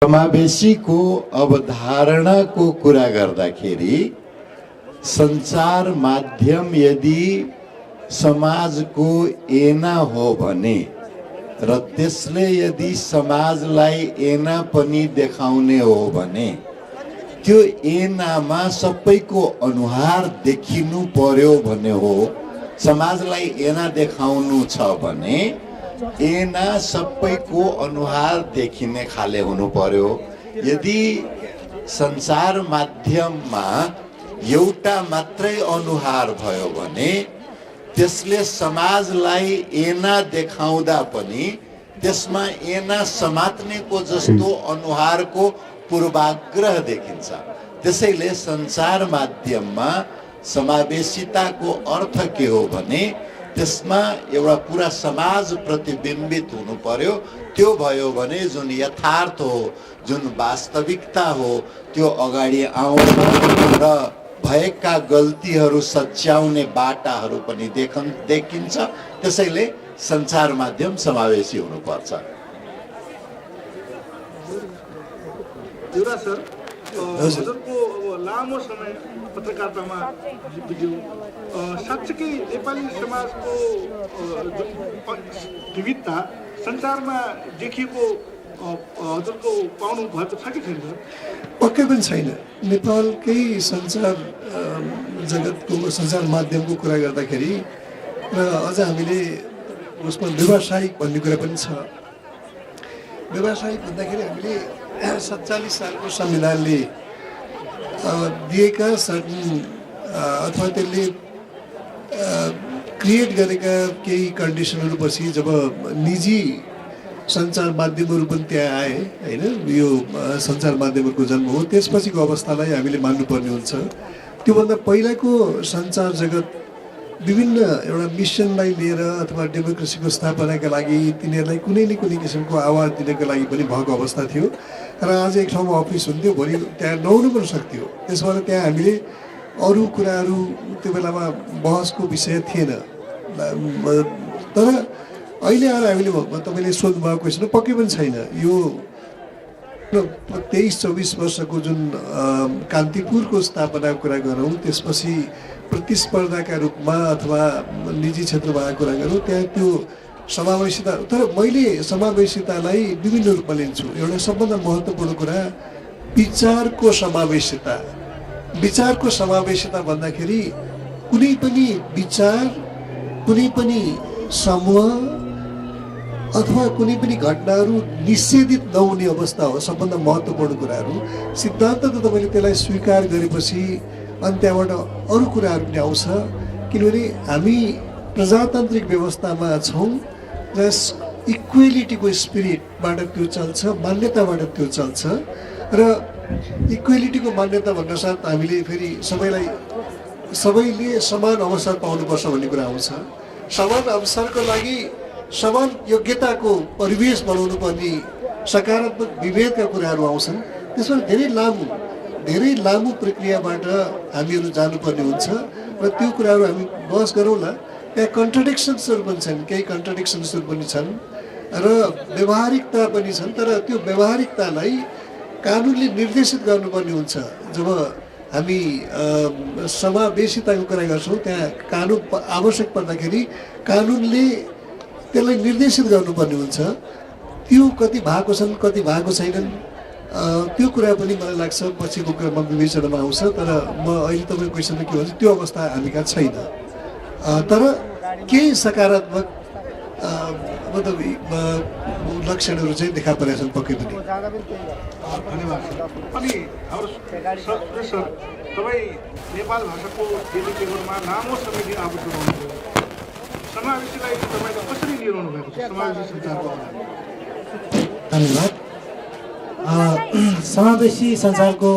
समावेशीको अवधारणाको कुरा गर्दाखेरि सञ्चार माध्यम यदि समाजको ऐना हो भने र त्यसले यदि समाजलाई ऐना पनि देखाउने हो भने त्यो ऐनामा सबैको अनुहार देखिनु पर्यो भन्ने हो। समाजलाई ऐना देखाउनु छ भने ऐना सबैको अनुहार देखिने खाले हुनु पर्यो। यदि संसार माध्यममा एउटा मात्रै अनुहार भयो भने त्यसले समाजलाई ऐना देखाउँदा पनि त्यसमा ऐना समात्नेको जस्तो अनुहारको पूर्वाग्रह देखिन्छ। त्यसैले संसार माध्यममा समावेशिताको अर्थ के हो भने त्यसमा एउटा पुरा समाज प्रतिबिम्बित हुनु पर्यो। त्यो भयो भने जुन यथार्थ हो, जुन वास्तविकता हो, त्यो अगाडि आउन र भएका गल्तीहरू सच्याउने बाटाहरू पनि देखिन्छ। त्यसैले संसार माध्यम समावेशी हुनुपर्छ। युवराज सर, हजुरको अब लामो समय पत्रकारितामा बित्यो, साँच्चै नेपाली समाजको विविधता संसारमा देखिएको हजुरको पाउनु भएको छ कि छैन? पक्कै पनि छैन। नेपालकै सञ्चार जगतको सञ्चार माध्यमको कुरा गर्दाखेरि र अझ हामीले उसमा व्यवसायिक भन्ने कुरा पनि छ। व्यवसायिक भन्दाखेरि हामीले 47 सालको संविधानले दिएका सर्टन अथवा त्यसले क्रिएट गरेका केही कन्डिसनहरू पछि जब निजी सञ्चार माध्यमहरू पनि त्यहाँ आए होइन, यो सञ्चार माध्यमहरूको जन्म हो, त्यसपछिको अवस्थालाई हामीले मान्नुपर्ने हुन्छ। त्योभन्दा पहिलाको सञ्चार जगत विभिन्न एउटा मिसनलाई लिएर अथवा डेमोक्रेसीको स्थापनाका लागि तिनीहरूलाई कुनै न कुनै किसिमको आवाज दिनको लागि पनि भएको अवस्था थियो। र आज एक ठाउँमा अफिस हुन्थ्यो, भोलि त्यहाँ नहुनु पनि सक्थ्यो। त्यसबाट त्यहाँ हामीले अरू कुराहरू त्यो बेलामा बहसको विषय थिएन। तर अहिले आएर हामीले तपाईँले सोध्नुभएको क्वेसन पक्कै पनि छैन। यो 23-24 वर्षको जुन कान्तिपुरको स्थापनाको कुरा गरौँ, त्यसपछि प्रतिस्पर्धाका रूपमा अथवा निजी क्षेत्रमा आएको कुरा गरौँ, त्यहाँ त्यो समावेशिता, तर मैले समावेशितालाई विभिन्न रूपमा लिन्छु। एउटा सबभन्दा महत्त्वपूर्ण कुरा विचारको समावेशिता। विचारको समावेशिता भन्दाखेरि कुनै पनि विचार, कुनै पनि समूह अथवा कुनै पनि घटनाहरू निषेधित नहुने अवस्था हो। सबभन्दा महत्त्वपूर्ण कुराहरू सिद्धान्त त तपाईँले त्यसलाई स्वीकार गरेपछि अनि त्यहाँबाट अरू कुराहरू पनि आउँछ। किनभने हामी प्रजातान्त्रिक व्यवस्थामा छौँ र इक्वेलिटीको स्पिरिटबाट त्यो चल्छ, मान्यताबाट त्यो चल्छ। र इक्वेलिटीको मान्यता भन्नासाथ हामीले फेरि सबैले समान अवसर पाउनुपर्छ भन्ने कुरा आउँछ। समान अवसरको लागि समान योग्यताको परिवेश बनाउनु पर्ने सकारात्मक विभेदका कुराहरू आउँछन्। त्यसमा धेरै लामो प्रक्रियाबाट हामीहरू जानुपर्ने हुन्छ र त्यो कुराहरू हामी बहस गरौँला। त्यहाँ कन्ट्रडिक्सन्सहरू पनि छन्, केही कन्ट्रडिक्सन्सहरू पनि छन् र व्यावहारिकता पनि छन्। तर त्यो व्यावहारिकतालाई कानुनले निर्देशित गर्नुपर्ने हुन्छ। जब हामी समावेशिताको कुरा गर्छौँ, त्यहाँ कानुन आवश्यक पर्दाखेरि कानुनले त्यसलाई निर्देशित गर्नुपर्ने हुन्छ। त्यो कति भएको छन्, कति भएको छैनन्, त्यो कुरा पनि मलाई लाग्छ पछिको क्रममा विवेचनामा आउँछ। तर म अहिले तपाईँको क्वेसनमा के भन्छ, त्यो अवस्था हामी कहाँ छैन। तर केही सकारात्मक मतलब लक्षणहरू चाहिँ देखा परेका छन् पक्कै पनि। धन्यवाद। अनि सर, तपाईँ नेपाल भाषाको डेलिभरीमा लामो समयदेखि आबद्ध हुनुहुन्छ। समावेशीलाई तपाईँले कसरी लिइरहनु भएको छ? समावेशी सञ्चारको धन्यवाद। समावेशी सञ्चारको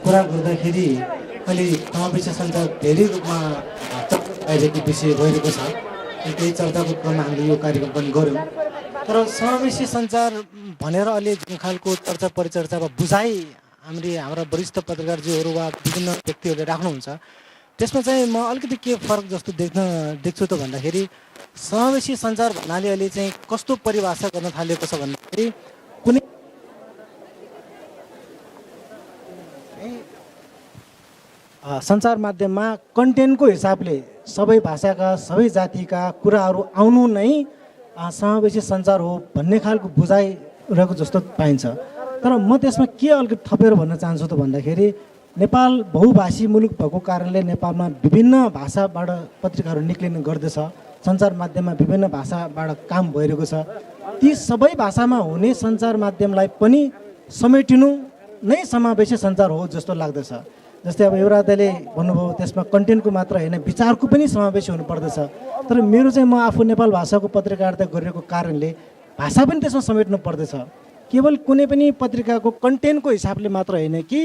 कुरा गर्दाखेरि अहिले समावेशी सञ्चार धेरै रूपमा चर्चाको विषय भइरहेको छ। त्यही चर्चाको क्रममा हामीले यो कार्यक्रम पनि गऱ्यौँ। तर समावेशी सञ्चार भनेर अहिले जुन खालको चर्चा परिचर्चा वा बुझाइ हाम्रा वरिष्ठ पत्रकारज्यूहरू वा विभिन्न व्यक्तिहरूले राख्नुहुन्छ, त्यसमा चाहिँ म अलिकति के फरक जस्तो देख्छु त भन्दाखेरि समावेशी सञ्चार भन्नाले अहिले चाहिँ कस्तो परिभाषा गर्न थालिएको छ भन्दाखेरि कुनै सञ्चार माध्यममा कन्टेन्टको हिसाबले सबै भाषाका सबै जातिका कुराहरू आउनु नै समावेशी सञ्चार हो भन्ने खालको बुझाइरहेको जस्तो पाइन्छ। तर म त्यसमा के अलिकति थपेर भन्न चाहन्छु त भन्दाखेरि नेपाल बहुभाषी मुलुक भएको कारणले नेपालमा विभिन्न भाषाबाट पत्रिकाहरू निक्लिने गर्दछ। सञ्चार माध्यममा विभिन्न भाषाबाट काम भइरहेको छ। ती सबै भाषामा हुने सञ्चार माध्यमलाई पनि समेटिनु नै समावेशी सञ्चार हो जस्तो लाग्दछ। जस्तै अब युवराजले भन्नुभयो त्यसमा कन्टेन्टको मात्र होइन विचारको पनि समावेश हुनुपर्दछ। तर मेरो चाहिँ म आफू नेपाल भाषाको पत्रकारिता गरिरहेको कारणले भाषा पनि त्यसमा समेट्नु पर्दछ। केवल कुनै पनि पत्रिकाको कन्टेन्टको हिसाबले मात्र होइन कि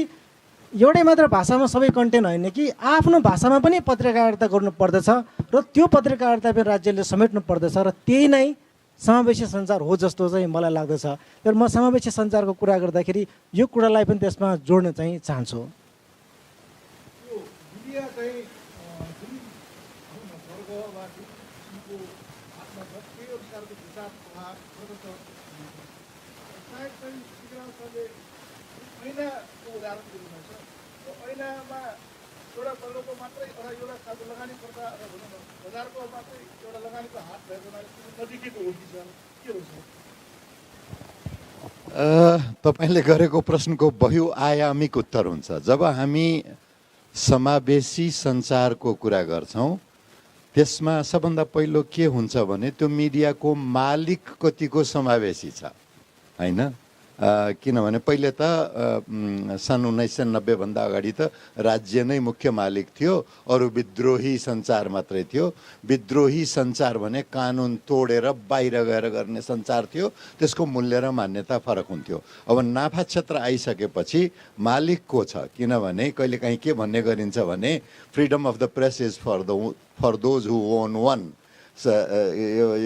एउटै मात्र भाषामा सबै कन्टेन्ट होइन कि आफ्नो भाषामा पनि पत्रकारिता गर्नु पर्दछ र त्यो पत्रकारिता पनि राज्यले समेट्नु पर्दछ र त्यही नै समावेशी सञ्चार हो जस्तो चाहिँ मलाई लाग्दछ। तर म समावेशी सञ्चारको कुरा गर्दाखेरि यो कुरालाई पनि त्यसमा जोड्न चाहिँ चाहन्छु। मिडिया चाहिँ जुन वर्ग वा जुन किसिमको हातमा छ त्यही अनुसारको विचार प्रभाव गर्दछ। सायद चाहिँ श्रीराम सरले ऐनाको उदाहरण दिनुभएको छ। ऐनामा एउटा वर्गको मात्रै एउटा लगानीकर्ता भनौँ न बजारको मात्रै एउटा लगानीको हात भएको नजिकैको हो कि छ के हो? तपाईँले गरेको प्रश्नको बहुआयामिक उत्तर हुन्छ। जब हामी समावेशी सञ्चारको कुरा गर्छौँ त्यसमा सबभन्दा पहिलो के हुन्छ भने त्यो मिडियाको मालिक कतिको समावेशी छ होइन। किनभने पहिले त सन् 1990 भन्दा अगाडि त राज्य नै मुख्य मालिक थियो, अरू विद्रोही सञ्चार मात्रै थियो। विद्रोही सञ्चार भने कानुन तोडेर बाहिर गएर गर्ने सञ्चार थियो, त्यसको मूल्य र मान्यता फरक हुन्थ्यो। अब नाफा क्षेत्र आइसकेपछि मालिक को छ? किनभने कहिलेकाहीँ के भन्ने गरिन्छ भने freedom of the press is for those who own one.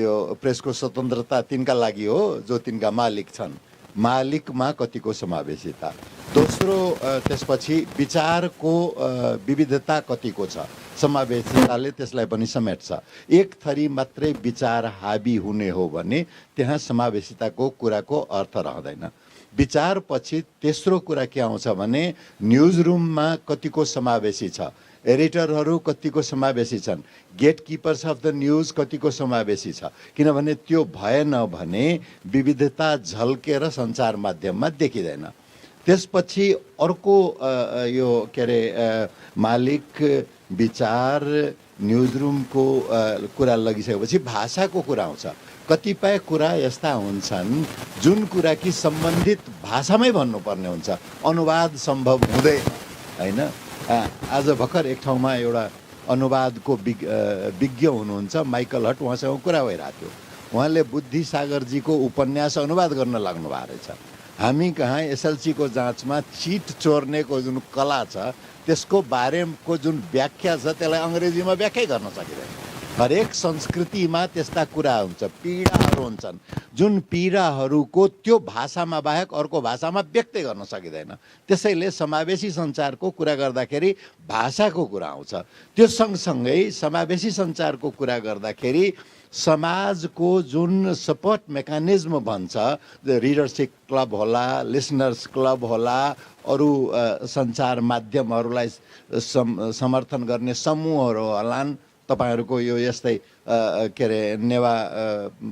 यो प्रेसको स्वतन्त्रता तिनका लागि हो जो तिनका मालिक छन्। मालिकमा कतिको समावेशिता। दोस्रो त्यसपछि विचारको विविधता कतिको छ, समावेशिताले त्यसलाई पनि समेट्छ। एक थरी मात्रै विचार हाबी हुने हो भने त्यहाँ समावेशिताको कुराको अर्थ रहँदैन। विचारपछि तेस्रो कुरा के आउँछ भने न्युज रुममा कतिको समावेशी छ, एडिटरहरू कतिको समावेशी छन्, gate keepers of the news कतिको समावेशी छ। किनभने त्यो भएन भने विविधता झल्केर सञ्चार माध्यममा देखिँदैन। त्यसपछि अर्को यो के अरे मालिक विचार न्युज रुमको कुरा लगिसकेपछि भाषाको कुरा आउँछ। कतिपय कुरा यस्ता हुन्छन् जुन कुरा कि सम्बन्धित भाषामै भन्नुपर्ने हुन्छ, अनुवाद सम्भव हुँदैन होइन। आज भर्खर एक ठाउँमा एउटा अनुवादको विज्ञ हुनुहुन्छ माइकल हट, उहाँसँग कुरा भइरहेको थियो। उहाँले बुद्धिसागरजीको उपन्यास अनुवाद गर्न लाग्नु भएको रहेछ। हामी कहाँ एसएलसीको जाँचमा चिट चोर्नेको जुन कला छ त्यसको बारेको जुन व्याख्या छ त्यसलाई अङ्ग्रेजीमा व्याख्या गर्न सकिँदैन। हरेक संस्कृतिमा त्यस्ता कुरा हुन्छ, पीडाहरू हुन्छन् जुन पीडाहरूको त्यो भाषामा बाहेक अर्को भाषामा व्यक्त गर्न सकिँदैन। त्यसैले समावेशी सञ्चारको कुरा गर्दाखेरि भाषाको कुरा आउँछ। त्यो सँगसँगै समावेशी सञ्चारको कुरा गर्दाखेरि समाजको जुन सपोर्ट मेकानिजम भन्छ, रिडरसिप क्लब होला, लिसनर्स क्लब होला, अरू सञ्चार माध्यमहरूलाई समर्थन गर्ने समूहहरू होलान्। तपाईँहरूको यो यस्तै के अरे नेवा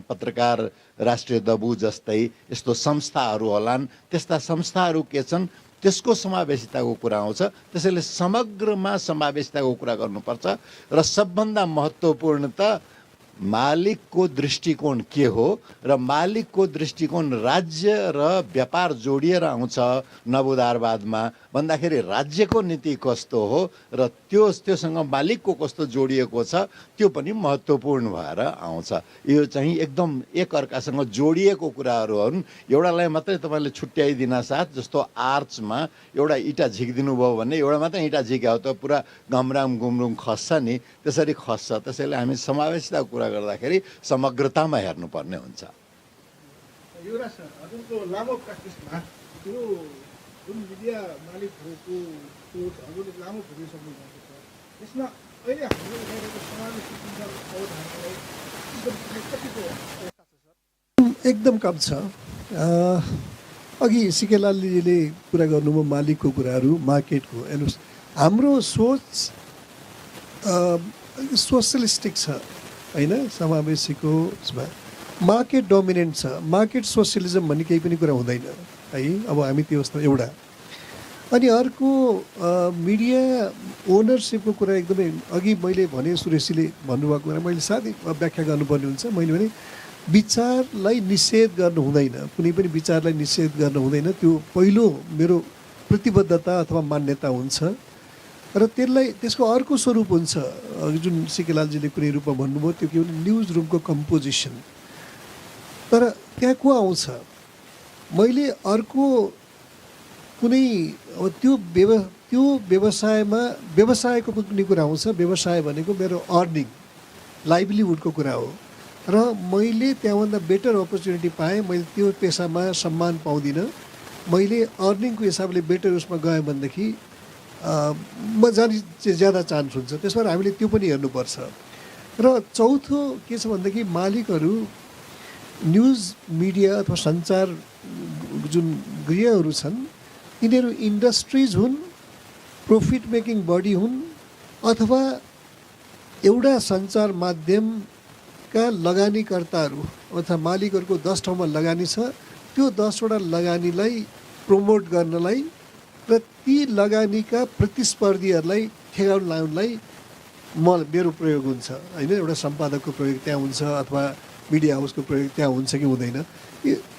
पत्रकार राष्ट्रिय दबु जस्तै यस्तो संस्थाहरू होलान्। त्यस्ता संस्थाहरू के छन् त्यसको समावेशिताको कुरा आउँछ। त्यसैले समग्रमा समावेशिताको कुरा गर्नुपर्छ र सबभन्दा महत्त्वपूर्ण त मालिकको दृष्टिकोण के हो र मालिकको दृष्टिकोण राज्य र व्यापार जोडिएर आउँछ नवोदारवादमा भन्दाखेरि राज्यको नीति कस्तो हो र त्योसँग मालिकको कस्तो जोडिएको छ त्यो पनि महत्त्वपूर्ण भएर आउँछ। यो चाहिँ एकदम एकअर्कासँग जोडिएको कुराहरू हुन्। एउटालाई मात्रै तपाईँले छुट्याइदिन साथ, जस्तो आर्चमा एउटा इँटा झिकिदिनु भयो भने एउटा मात्रै इँटा झिक्यो त पुरा घमराम गुमरुङ खस्छ नि, त्यसरी खस्छ। त्यसैले हामी समावेशिताको कुरा गर्दाखेरि समग्रतामा हेर्नुपर्ने हुन्छ। युवराज सर, हजुरको लामो प्र्याक्टिसमा त्यो जुन मिडिया मालिकहरूको हजुरले लामो भोगिसक्नु भएको छ, यसमा अहिले हामीले उठाइरहेको समावेशी सञ्चार अवधारणालाई कतिको एकदम कम छ। अघि सिकेलालजीले कुरा गर्नुभयो मालिकको कुराहरू, मार्केटको। हेर्नुहोस्, हाम्रो सोच सोसलिस्टिक छ होइन, समावेशीको उसमा मार्केट डोमिनेन्ट छ। मार्केट सोसियलिजम भन्ने केही पनि कुरा हुँदैन है। अब हामी त्यो अवस्था एउटा। अनि अर्को मिडिया ओनरसिपको कुरा एकदमै अघि मैले भने सुरेशजीले भन्नुभएको कुरा मैले साथै व्याख्या गर्नुपर्ने हुन्छ। मैले भने विचारलाई निषेध गर्नु हुँदैन, कुनै पनि विचारलाई निषेध गर्नु हुँदैन, त्यो पहिलो मेरो प्रतिबद्धता अथवा मान्यता हुन्छ। र त्यसको अर्को स्वरूप हुन्छ जुन सिकेलालजीले कुनै रूपमा भन्नुभयो, त्यो के भने न्युज रुमको कम्पोजिसन। तर त्यहाँ को आउँछ, मैले अर्को कुनै अब त्यो व्यवसायमा व्यवसायको कुनै कुरा आउँछ। व्यवसाय भनेको मेरो अर्निङ लाइभलीहुडको कुरा हो र मैले त्यहाँभन्दा बेटर अपर्च्युनिटी पाएँ, मैले त्यो पेसामा सम्मान पाउँदिनँ, मैले अर्निङको हिसाबले बेटर उसमा गएँ भनेदेखि म जाने चाहिँ ज्यादा चान्स हुन्छ। त्यस भएर हामीले त्यो पनि हेर्नुपर्छ। र चौथो के छ भनेदेखि मालिकहरू न्युज मिडिया अथवा सञ्चार जुन गृहहरू छन् यिनीहरू इन्डस्ट्रिज हुन्, प्रॉफिट मेकिङ बडी हुन्, अथवा एउटा सञ्चार माध्यमका लगानीकर्ताहरू अथवा मालिकहरूको 10 ठाउँमा लगानी छ, त्यो 10वटा लगानीलाई प्रमोट गर्नलाई र ती लगानीका प्रतिस्पर्धीहरूलाई ठेगाउन लाउनलाई मेरो प्रयोग हुन्छ होइन। एउटा सम्पादकको प्रयोग त्यहाँ हुन्छ अथवा मिडिया हाउसको प्रयोग त्यहाँ हुन्छ कि हुँदैन।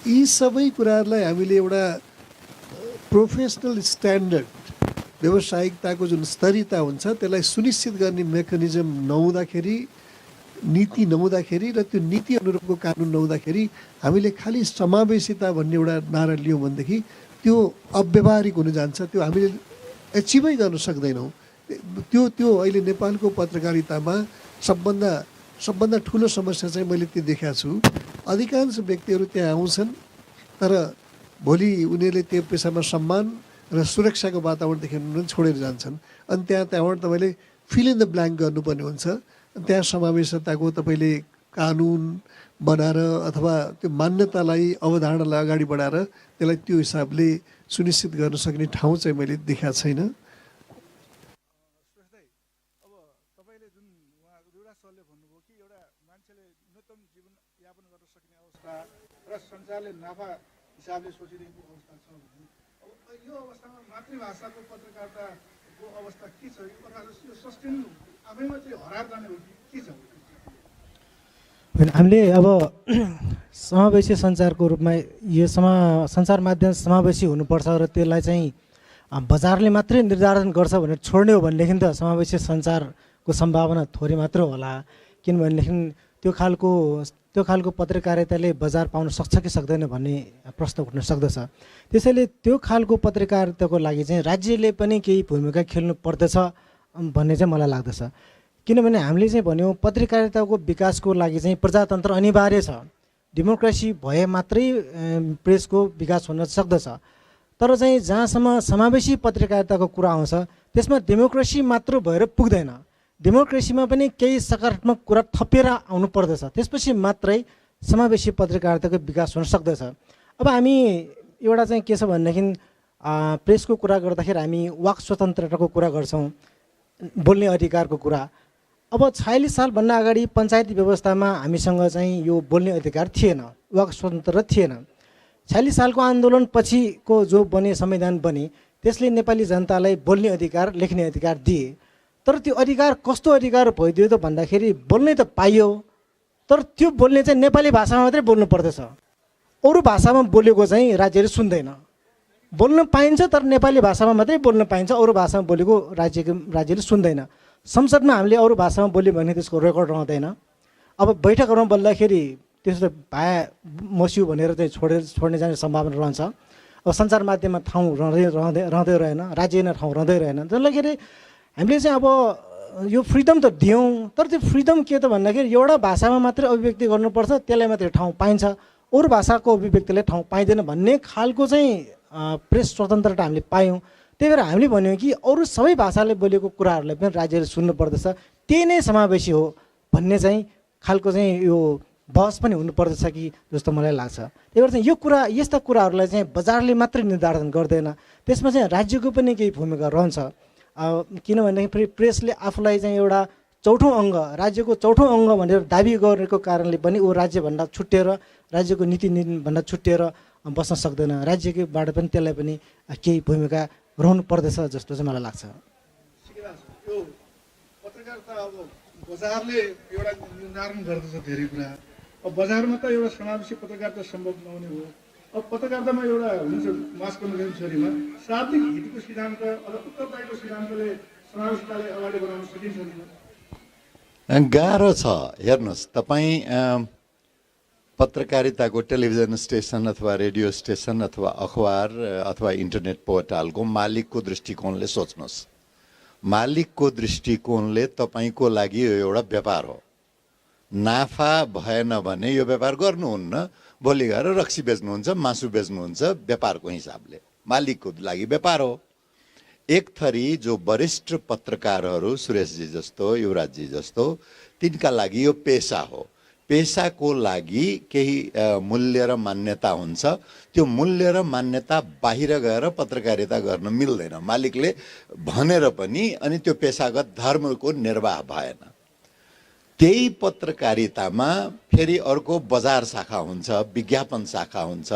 यी सबै कुराहरूलाई हामीले एउटा प्रोफेसनल स्ट्यान्डर्ड व्यावसायिकताको जुन स्तरीयता हुन्छ त्यसलाई सुनिश्चित गर्ने मेकानिजम नहुँदाखेरि, नीति नहुँदाखेरि र त्यो नीति अनुरूपको कानुन नहुँदाखेरि हामीले खालि समावेशिता भन्ने एउटा नारा लियौँ भनेदेखि त्यो अव्यावहारिक हुन जान्छ। त्यो हामीले एचिभै गर्न सक्दैनौँ। त्यो अहिले नेपालको पत्रकारितामा सबभन्दा ठुलो समस्या चाहिँ मैले त्यो देखाएको छु। अधिकांश व्यक्तिहरू त्यहाँ आउँछन् तर भोलि उनीहरूले त्यो पेसामा सम्मान र सुरक्षाको वातावरण देखेर छोडेर जान्छन्। अनि त्यहाँबाट तपाईँले फिल इन द ब्ल्याङ्क गर्नुपर्ने हुन्छ। त्यहाँ समावेशताको तपाईँले कानुन बनाएर अथवा त्यो मान्यतालाई अवधारणालाई अगाडि बढाएर त्यसलाई त्यो हिसाबले सुनिश्चित गर्न सक्ने ठाउँ चाहिँ मैले देखाएको छैन। अब तपाईँले जुन उहाँ युवराज सरले भन्नुभयो कि एउटा मान्छेले न्यूनतम जीवनयापन गर्न सक्ने अवस्था र सञ्चारले नाफा हिसाबले सोचिरहेको अवस्था छ भने अब यो अवस्थामा मातृभाषाको पत्रकारिताको अवस्था के छ? यो सस्टेन आफैमा चाहिँ हराएर जाने हो कि के छ? हामीले अब समावेशी सञ्चारको रूपमा यो सञ्चार माध्यम समावेशी हुनुपर्छ र त्यसलाई चाहिँ बजारले मात्रै निर्धारण गर्छ भनेर छोड्ने हो भनेदेखि त समावेशी सञ्चारको सम्भावना थोरै मात्र होला। किनभनेदेखि त्यो खालको पत्रकारिताले बजार पाउन सक्छ कि सक्दैन भन्ने प्रश्न उठ्न सक्दछ। त्यसैले त्यो खालको पत्रकारिताको लागि चाहिँ राज्यले पनि केही भूमिका खेल्नु पर्दछ भन्ने चाहिँ मलाई लाग्दछ। किनभने हामीले चाहिँ भन्यौँ पत्रकारिताको विकासको लागि चाहिँ प्रजातन्त्र अनिवार्य छ। डेमोक्रेसी भए मात्रै प्रेसको विकास हुन सक्दछ। तर चाहिँ जहाँसम्म समावेशी पत्रकारिताको कुरा आउँछ त्यसमा डेमोक्रेसी मात्र भएर पुग्दैन। डेमोक्रेसीमा पनि केही सकारात्मक कुरा थपेर आउनु पर्दछ, त्यसपछि मात्रै समावेशी पत्रकारिताको विकास हुन सक्दछ। अब हामी एउटा चाहिँ के छ भनेदेखि प्रेसको कुरा गर्दाखेरि हामी वाक स्वतन्त्रताको कुरा गर्छौँ, बोल्ने अधिकारको कुरा। अब 46 सालभन्दा अगाडि पञ्चायती व्यवस्थामा हामीसँग चाहिँ यो बोल्ने अधिकार थिएन, वाक स्वतन्त्रता थिएन। 46 सालको आन्दोलन पछिको जो बने संविधान बने त्यसले नेपाली जनतालाई बोल्ने अधिकार, लेख्ने अधिकार दिए। तर त्यो अधिकार कस्तो अधिकार भइदियो त भन्दाखेरि बोल्नै त पाइयो, तर त्यो बोल्ने चाहिँ नेपाली भाषामा मात्रै बोल्नु पर्दछ। अरू भाषामा बोलेको चाहिँ राज्यले सुन्दैन। बोल्न पाइन्छ तर नेपाली भाषामा मात्रै बोल्न पाइन्छ, अरू भाषामा बोलेको राज्यले सुन्दैन। संसदमा हामीले अरू भाषामा बोल्यो भने त्यसको रेकर्ड रहँदैन। अब बैठकहरूमा बोल्दाखेरि त्यसो भाया मस्यु भनेर चाहिँ छोड्ने जाने सम्भावना रहन्छ। अब सञ्चार माध्यममा ठाउँ रहँदै रहेन, राज्यमा ठाउँ रहँदै रहेन। त्यसले हामीले चाहिँ अब यो फ्रिडम त दियौँ, तर त्यो फ्रिडम के त भन्दाखेरि एउटा भाषामा मात्रै अभिव्यक्ति गर्नुपर्छ, त्यसलाई मात्रै ठाउँ पाइन्छ, अरू भाषाको अभिव्यक्तिलाई ठाउँ पाइँदैन भन्ने खालको चाहिँ प्रेस स्वतन्त्रता हामीले पायौँ। त्यही भएर हामीले भन्यौँ कि अरू सबै भाषाले बोलेको कुराहरूलाई पनि राज्यले सुन्नुपर्दछ, त्यही नै समावेशी हो भन्ने चाहिँ खालको चाहिँ यो बहस पनि हुनुपर्दछ कि जस्तो मलाई लाग्छ। त्यही भएर चाहिँ यो कुरा, यस्ता कुराहरूलाई चाहिँ बजारले मात्रै निर्धारण गर्दैन, त्यसमा चाहिँ राज्यको पनि केही भूमिका रहन्छ। किनभनेदेखि फेरि प्रेसले आफूलाई चाहिँ एउटा चौथो अङ्ग, राज्यको चौथो अङ्ग भनेर दाबी गरेको कारणले पनि ऊ राज्यभन्दा छुट्टिएर, राज्यको नीतिभन्दा छुट्टिएर बस्न सक्दैन। राज्यबाट पनि त्यसलाई पनि केही भूमिका रहनु पर्दछ जस्तो चाहिँ मलाई लाग्छ। यो पत्रकारिता अब बजारले एउटा निर्धारण गर्दछ धेरै कुरा। अब बजारमा त एउटा समावेशी पत्रकारिता सम्भव नहुने हो। अब पत्रकारितामा एउटा हुन्छ मास कम्युनिकेसन थ्योरीमा शाब्दिक हितको सिद्धान्त अथवा उत्तरदायित्वको सिद्धान्तले समावेशितालाई अगाडि बढाउन सकिन्छ नि? गाह्रो छ। हेर्नुहोस्, तपाईँ पत्रकारिताको टेलिभिजन स्टेसन अथवा रेडियो स्टेसन अथवा अखबार अथवा इन्टरनेट पोर्टलको मालिकको दृष्टिकोणले सोच्नुहोस्। मालिकको दृष्टिकोणले तपाईँको लागि यो एउटा व्यापार हो। नाफा भएन भने यो व्यापार गर्नुहुन्न। भोलि गएर रक्सी बेच्नुहुन्छ, मासु बेच्नुहुन्छ, व्यापारको हिसाबले मालिकको लागि व्यापार हो। एक थरी जो वरिष्ठ पत्रकारहरू सुरेशजी जस्तो, युवराजजी जस्तो, तिनका लागि यो पेसा हो। पेसाको लागि केही मूल्य र मान्यता हुन्छ। त्यो मूल्य र मान्यता बाहिर गएर पत्रकारिता गर्न मिल्दैन मालिकले भनेर पनि, अनि त्यो पेसागत धर्मको निर्वाह भएन। त्यही पत्रकारितामा फेरि अर्को बजार शाखा हुन्छ, विज्ञापन शाखा हुन्छ,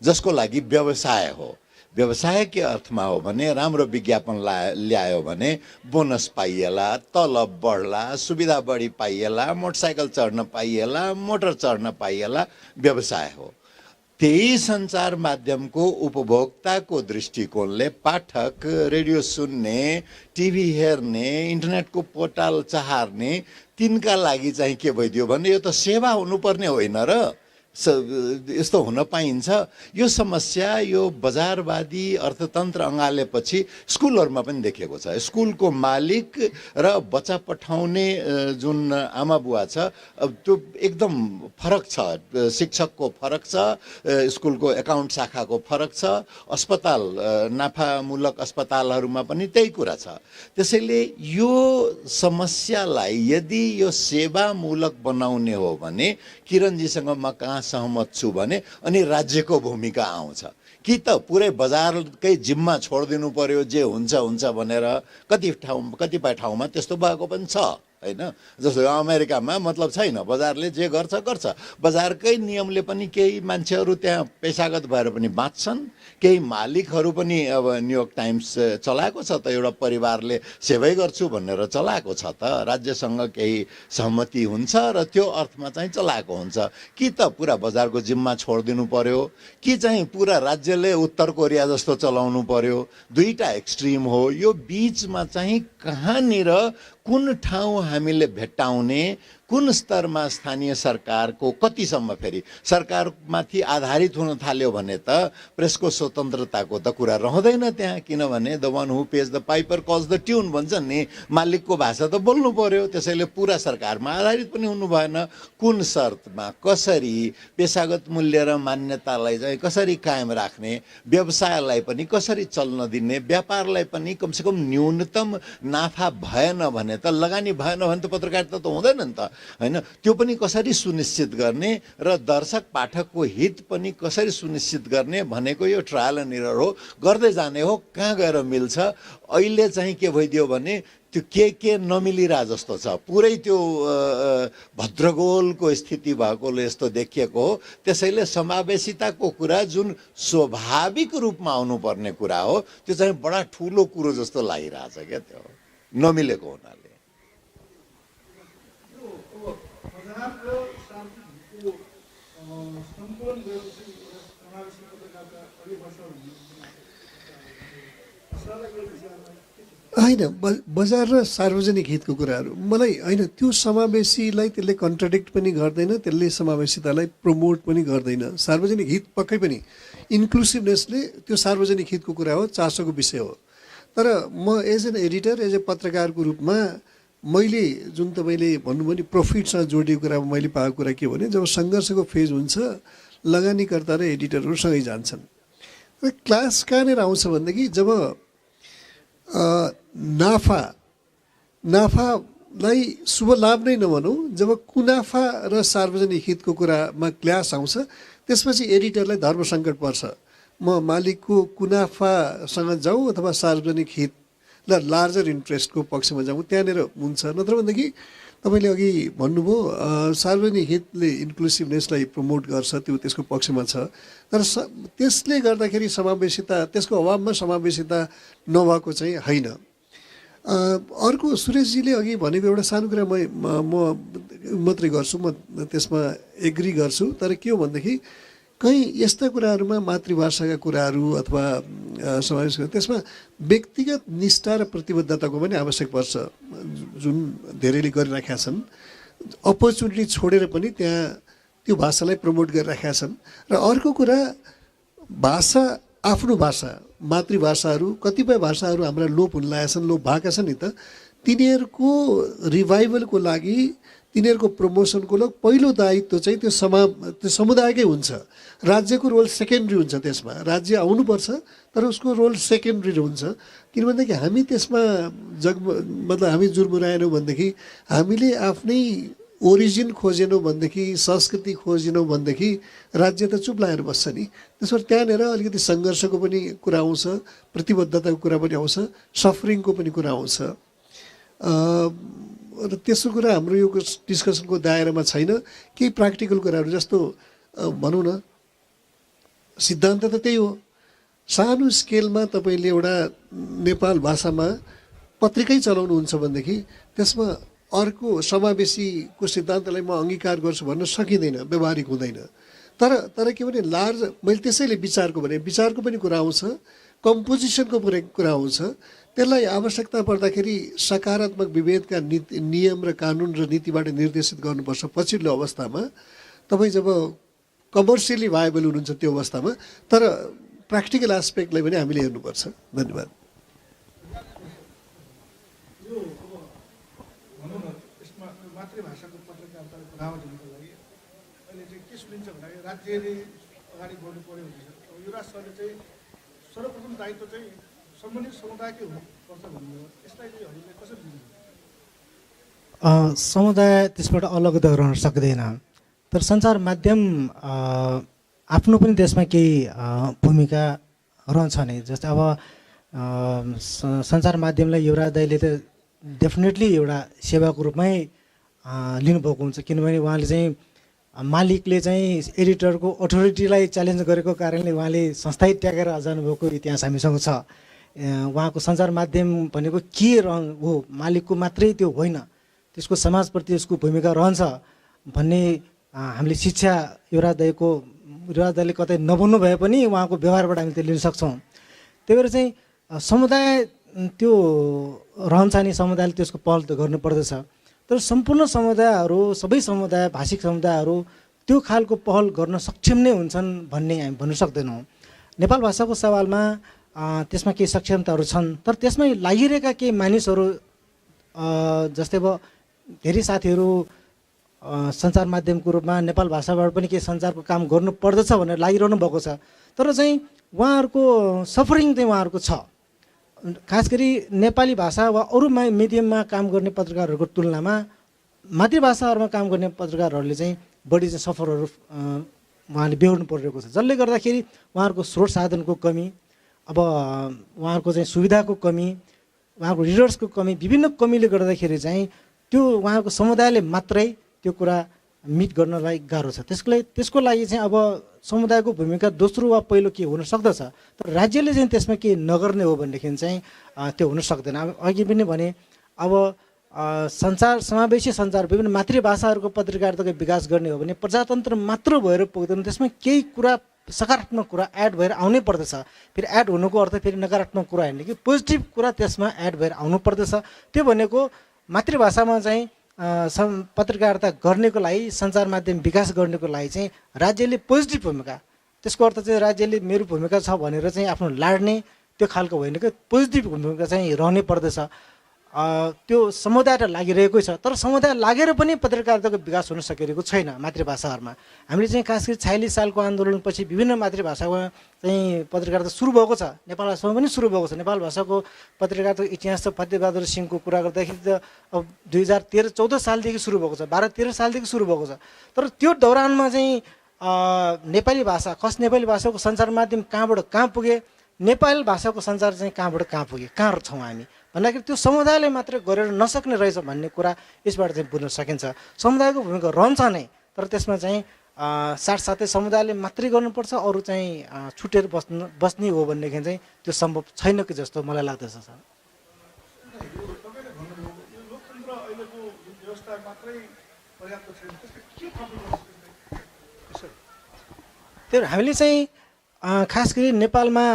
जसको लागि व्यवसाय हो। व्यवसाय के अर्थमा हो भने राम्रो विज्ञापन ल्यायो भने बोनस पाइएला, तलब बढ्ला, सुविधा बढी पाइएला, मोटरसाइकल चढ्न पाइएला, मोटर चढ्न पाइएला, व्यवसाय हो। त्यही सञ्चार माध्यमको उपभोक्ताको दृष्टिकोणले पाठक रेडियो सुन्ने, टिभी हेर्ने, इन्टरनेटको पोर्टल चहार्ने, तिनका लागि चाहिँ के भइदियो भने यो त सेवा हुनुपर्ने होइन र यस्तो हुन पाइन्छ। यो समस्या यो बजारवादी अर्थतन्त्र अँगालेपछि स्कुलहरूमा पनि देखेको छ। स्कुलको मालिक र बच्चा पठाउने जुन आमा बुवा छ, त्यो एकदम फरक छ। शिक्षकको फरक छ, स्कुलको एकाउन्ट शाखाको फरक छ, अस्पताल नाफामूलक अस्पतालहरूमा पनि त्यही कुरा छ। त्यसैले यो समस्यालाई यदि यो सेवामूलक बनाउने हो भने किरणजीसँग म कहाँ सहमत छु भने अनि राज्यको भूमिका आउँछ। कि त पुरै बजारकै जिम्मा छोडिदिनु पर्यो, जे हुन्छ हुन्छ भनेर। कतिपय ठाउँमा त्यस्तो भएको पनि छ हैन। जस्तो अमेरिकामा मतलब छैन, बजारले जे गर्छ गर्छ। बजारकै नियमले पनि केही मान्छेहरू त्यहाँ पेशागत भएर पनि बाँच्छन्। केही मालिकहरू पनि अब न्युयोर्क टाइम्स चलाएको छ त, एउटा परिवारले सेवै गर्छु भनेर चलाएको छ त। राज्यसँग केही सहमति हुन्छ र त्यो अर्थमा चाहिँ चलाएको हुन्छ। कि त पुरा बजारको जिम्मा छोडिदिनु पर्यो, कि चाहिँ पुरा राज्यले उत्तर कोरिया जस्तो चलाउनु पर्यो। दुईटा एक्सट्रिम हो। यो बीचमा चाहिँ कहाँनिर कुन ठाउँ हामीले भेट्टाउने, कुन स्तरमा स्थानीय सरकारको कतिसम्म, फेरि सरकारमाथि आधारित हुन थाल्यो भने त प्रेसको स्वतन्त्रताको त कुरा रहँदैन त्यहाँ। किनभने the one who page the Piper cause the tune भन्छन् नि, मालिकको भाषा त बोल्नु पर्यो। त्यसैले पुरा सरकारमा आधारित पनि हुनु भएन। कुन शर्तमा, कसरी पेशागत मूल्य र मान्यतालाई चाहिँ कसरी कायम राख्ने, व्यवसायलाई पनि कसरी चल्न दिने, व्यापारलाई पनि कमसेकम न्यूनतम नाफा भएन भने त, लगानी भएन भने त पत्रकारिता त हुँदैन नि त हैन। त्यो पनि कसरी सुनिश्चित गर्ने र दर्शक पाठकको हित पनि कसरी सुनिश्चित गर्ने भनेको यो ट्रायल एन्ड एरर हो। गर्दै जाने हो, कहाँ गएर मिल्छ। अहिले चाहिँ के भइदियो भने त्यो के नमिलिरा जस्तो छ। पुरै त्यो भद्रगोलको स्थिति भएकोले यस्तो देखिएको हो। त्यसैले समावेशिताको कुरा जुन स्वाभाविक रूपमा आउनुपर्ने कुरा हो, त्यो चाहिँ बडा ठुलो कुरो जस्तो लागिरहेछ क्या, त्यो नमिलेको हुनाले। होइन, बजार र सार्वजनिक हितको कुराहरू मलाई होइन, त्यो समावेशीलाई त्यसले कन्ट्राडिक्ट पनि गर्दैन, त्यसले समावेशितालाई प्रमोट पनि गर्दैन। सार्वजनिक हित पक्कै पनि इन्क्लुसिभनेसले त्यो सार्वजनिक हितको कुरा हो, चासोको विषय हो। तर म as an editor, as a पत्रकारको रूपमा मैले जुन तपाईँले भन्नुभयो नि प्रफिटसँग जोडिएको कुरामा मैले पाएको कुरा के भने, जब सङ्घर्षको फेज हुन्छ लगानीकर्ता र एडिटरहरू सँगै जान्छन्। र क्लास कहाँनिर आउँछ भनेदेखि जब नाफालाई शुभ लाभ नै नभनौँ, जब कुनाफा र सार्वजनिक हितको कुरामा क्लास आउँछ, त्यसपछि एडिटरलाई धर्म सङ्कट पर्छ। म मालिकको कुनाफासँग जाउँ अथवा सार्वजनिक हित ल लार्जर इन्ट्रेस्टको पक्षमा जाउँ त्यहाँनिर हुन्छ। नत्र भनेदेखि तपाईँले अघि भन्नुभयो सार्वजनिक हितले इन्क्लुसिभनेसलाई प्रमोट गर्छ, त्यो त्यसको पक्षमा छ। तर त्यसले गर्दाखेरि समावेशिता, त्यसको अभावमा समावेशिता नभएको चाहिँ होइन। अर्को सुरेशजीले अघि भनेको एउटा सानो कुरा म मात्रै गर्छु, म त्यसमा एग्री गर्छु। तर के हो भनेदेखि कहीँ यस्ता कुराहरूमा मातृभाषाका कुराहरू अथवा समावेश गर्छ, त्यसमा व्यक्तिगत निष्ठा र प्रतिबद्धताको पनि आवश्यक पर्छ, जुन धेरैले गरिराखेका छन्। अपर्च्युनिटी छोडेर पनि त्यहाँ त्यो भाषालाई प्रमोट गरिराखेका छन्। र अर्को कुरा, भाषा, आफ्नो भाषा, मातृभाषाहरू, कतिपय भाषाहरू हाम्रा लोप हुन लागेका छन्, लोप भएका छन् नि त, तिनीहरूको रिभाइभलको लागि, तिनीहरूको प्रमोसनको लागि पहिलो दायित्व चाहिँ त्यो समुदायकै हुन्छ। राज्यको रोल सेकेन्ड्री हुन्छ त्यसमा। राज्य आउनुपर्छ तर उसको रोल सेकेन्ड्री हुन्छ। किनभनेदेखि हामी त्यसमा मतलब हामी जुर्मुराएनौँ भनेदेखि, हामीले आफ्नै ओरिजिन खोजेनौँ भनेदेखि, संस्कृति खोजेनौँ भनेदेखि राज्य त चुप लागेर बस्छ नि। त्यसबाट त्यहाँनिर अलिकति सङ्घर्षको पनि कुरा आउँछ, प्रतिबद्धताको कुरा पनि आउँछ, सफरिङको पनि कुरा आउँछ। र त्यसो कुरा हाम्रो यो डिस्कसनको दायरामा छैन। केही प्र्याक्टिकल कुराहरू जस्तो भनौँ न, सिद्धान्त त त्यही हो। सानो स्केलमा तपाईँले एउटा नेपाल भाषामा पत्रिकै चलाउनुहुन्छ भनेदेखि त्यसमा अर्को समावेशीको सिद्धान्तलाई म अङ्गीकार गर्छु भन्न सकिँदैन, व्यवहारिक हुँदैन। तर के भने लार्ज, मैले त्यसैले विचारको भने विचारको पनि कुरा आउँछ, कम्पोजिसनको पनि कुरा आउँछ। त्यसलाई आवश्यकता पर्दाखेरि सकारात्मक विभेदका नियम र कानुन र नीतिबाट निर्देशित गर्नुपर्छ पछिल्लो अवस्थामा, तपाईँ जब कमर्सियली भाइबल हुनुहुन्छ त्यो अवस्थामा। तर प्र्याक्टिकल एस्पेक्टलाई पनि हामीले हेर्नुपर्छ। धन्यवाद। यो अब भनौँ न, यसमा मातृभाषाको पत्रकारितालाई बढावा दिनुको लागि अहिले चाहिँ के सुनिन्छ भन्दाखेरि राज्यले अगाडि बढ्नु पऱ्यो भनेर अब युवराज सरले चाहिँ सर्वप्रथम दायित्व चाहिँ सम्बन्धित समुदायकै हुनुपर्छ भन्नुभयो। यसलाई चाहिँ हामीले कसरी दिनुहुन्छ? समुदाय त्यसबाट अलग रहन सक्दैन। तर सञ्चार माध्यम आफ्नो पनि त्यसमा केही भूमिका रहन्छ नै। जस्तै अब सञ्चार माध्यमलाई युवराज दाइले त डेफिनेटली एउटा सेवाको रूपमै लिनुभएको हुन्छ। किनभने उहाँले चाहिँ मालिकले चाहिँ एडिटरको अथोरिटीलाई च्यालेन्ज गरेको कारणले उहाँले संस्थै त्यागेर जानुभएको इतिहास हामीसँग छ। उहाँको सञ्चार माध्यम भनेको के हो, मालिकको मात्रै त्यो होइन, त्यसको समाजप्रति उसको भूमिका रहन्छ भन्ने हामीले शिक्षा युवराज दाइले कतै नबन्नु भए पनि उहाँको व्यवहारबाट हामी त्यो लिन सक्छौँ। त्यही भएर चाहिँ समुदाय त्यो रहन्छ नि, समुदायले त्यसको पहल त गर्नुपर्दछ। तर सम्पूर्ण समुदायहरू, सबै समुदाय, भाषिक समुदायहरू त्यो खालको पहल गर्न सक्षम नै हुन्छन् भन्ने हामी भन्न सक्दैनौँ। नेपाल भाषाको सवालमा त्यसमा केही सक्षमताहरू छन्, तर त्यसमै लागिरहेका केही मानिसहरू, जस्तै अब धेरै साथीहरू सञ्चार माध्यमको रूपमा नेपाल भाषाबाट पनि केही सञ्चारको काम गर्नु पर्दछ भनेर लागिरहनु भएको छ। तर चाहिँ उहाँहरूको सफरिङ चाहिँ उहाँहरूको छ। खास गरी नेपाली भाषा वा अरू मिडियममा काम गर्ने पत्रकारहरूको तुलनामा मातृभाषाहरूमा काम गर्ने पत्रकारहरूले चाहिँ बढी चाहिँ सफरहरू उहाँले बेहोर्नु परिरहेको छ। जसले गर्दाखेरि उहाँहरूको स्रोत साधनको कमी, अब उहाँहरूको चाहिँ सुविधाको कमी, उहाँको रिडर्सको कमी, विभिन्न कमीले गर्दाखेरि चाहिँ त्यो उहाँको समुदायले मात्रै त्यो कुरा मिट गर्नलाई गाह्रो छ। त्यसको लागि चाहिँ अब समुदायको भूमिका दोस्रो वा पहिलो के हुन सक्दछ, तर राज्यले चाहिँ त्यसमा के नगर्ने हो भनेदेखि चाहिँ त्यो हुन सक्दैन। अघि पनि भने अब सञ्चार, समावेशी सञ्चार, विभिन्न मातृभाषाहरूको पत्रकारिताको विकास गर्ने हो भने प्रजातन्त्र मात्र भएर पुग्दैन, त्यसमा केही कुरा सकारात्मक कुरा एड भएर आउनै पर्दछ। फेरि एड हुनुको अर्थ फेरि नकारात्मक कुरा होइन कि पोजिटिभ कुरा त्यसमा एड भएर आउनु पर्दछ। त्यो भनेको मातृभाषामा चाहिँ पत्रकारिता गर्नेको लागि, सञ्चार माध्यम विकास गर्नेको लागि चाहिँ राज्यले पोजिटिभ भूमिका, त्यसको अर्थ चाहिँ राज्यले मेरो भूमिका छ भनेर चाहिँ आफ्नो लाड्ने त्यो खालको होइन कि पोजिटिभ भूमिका चाहिँ रहनै पर्दछ। त्यो समुदाय त लागिरहेकै छ, तर समुदाय लागेर पनि पत्रकारिताको विकास हुन सकिरहेको छैन मातृभाषाहरूमा। हामीले चाहिँ खास गरी 46 सालको आन्दोलनपछि विभिन्न मातृभाषामा चाहिँ पत्रकारिता सुरु भएको छ, नेपाल भाषामा पनि सुरु भएको छ। नेपाल भाषाको पत्रकारिताको इतिहास त फतेबहादुर सिंहको कुरा गर्दाखेरि त अब 2013-14 सालदेखि सुरु भएको छ, 12-13 सालदेखि सुरु भएको छ। तर त्यो दौरानमा चाहिँ नेपाली भाषा, खास नेपाली भाषाको सञ्चार माध्यम कहाँबाट कहाँ पुगे, नेपाली भाषाको सञ्चार चाहिँ कहाँबाट कहाँ पुग्यो, कहाँ छौँ हामी भन्दाखेरि त्यो समुदायले मात्रै गरेर नसक्ने रहेछ भन्ने कुरा यसबाट चाहिँ बुझ्न सकिन्छ। समुदायको भूमिका रहन्छ नै, तर त्यसमा चाहिँ साथसाथै समुदायले मात्रै गर्नुपर्छ, अरू चाहिँ छुटेर बस्ने हो भनेदेखि चाहिँ त्यो सम्भव छैन कि जस्तो मलाई लाग्दछ सर। त्यो हामीले चाहिँ खास गरी नेपालमा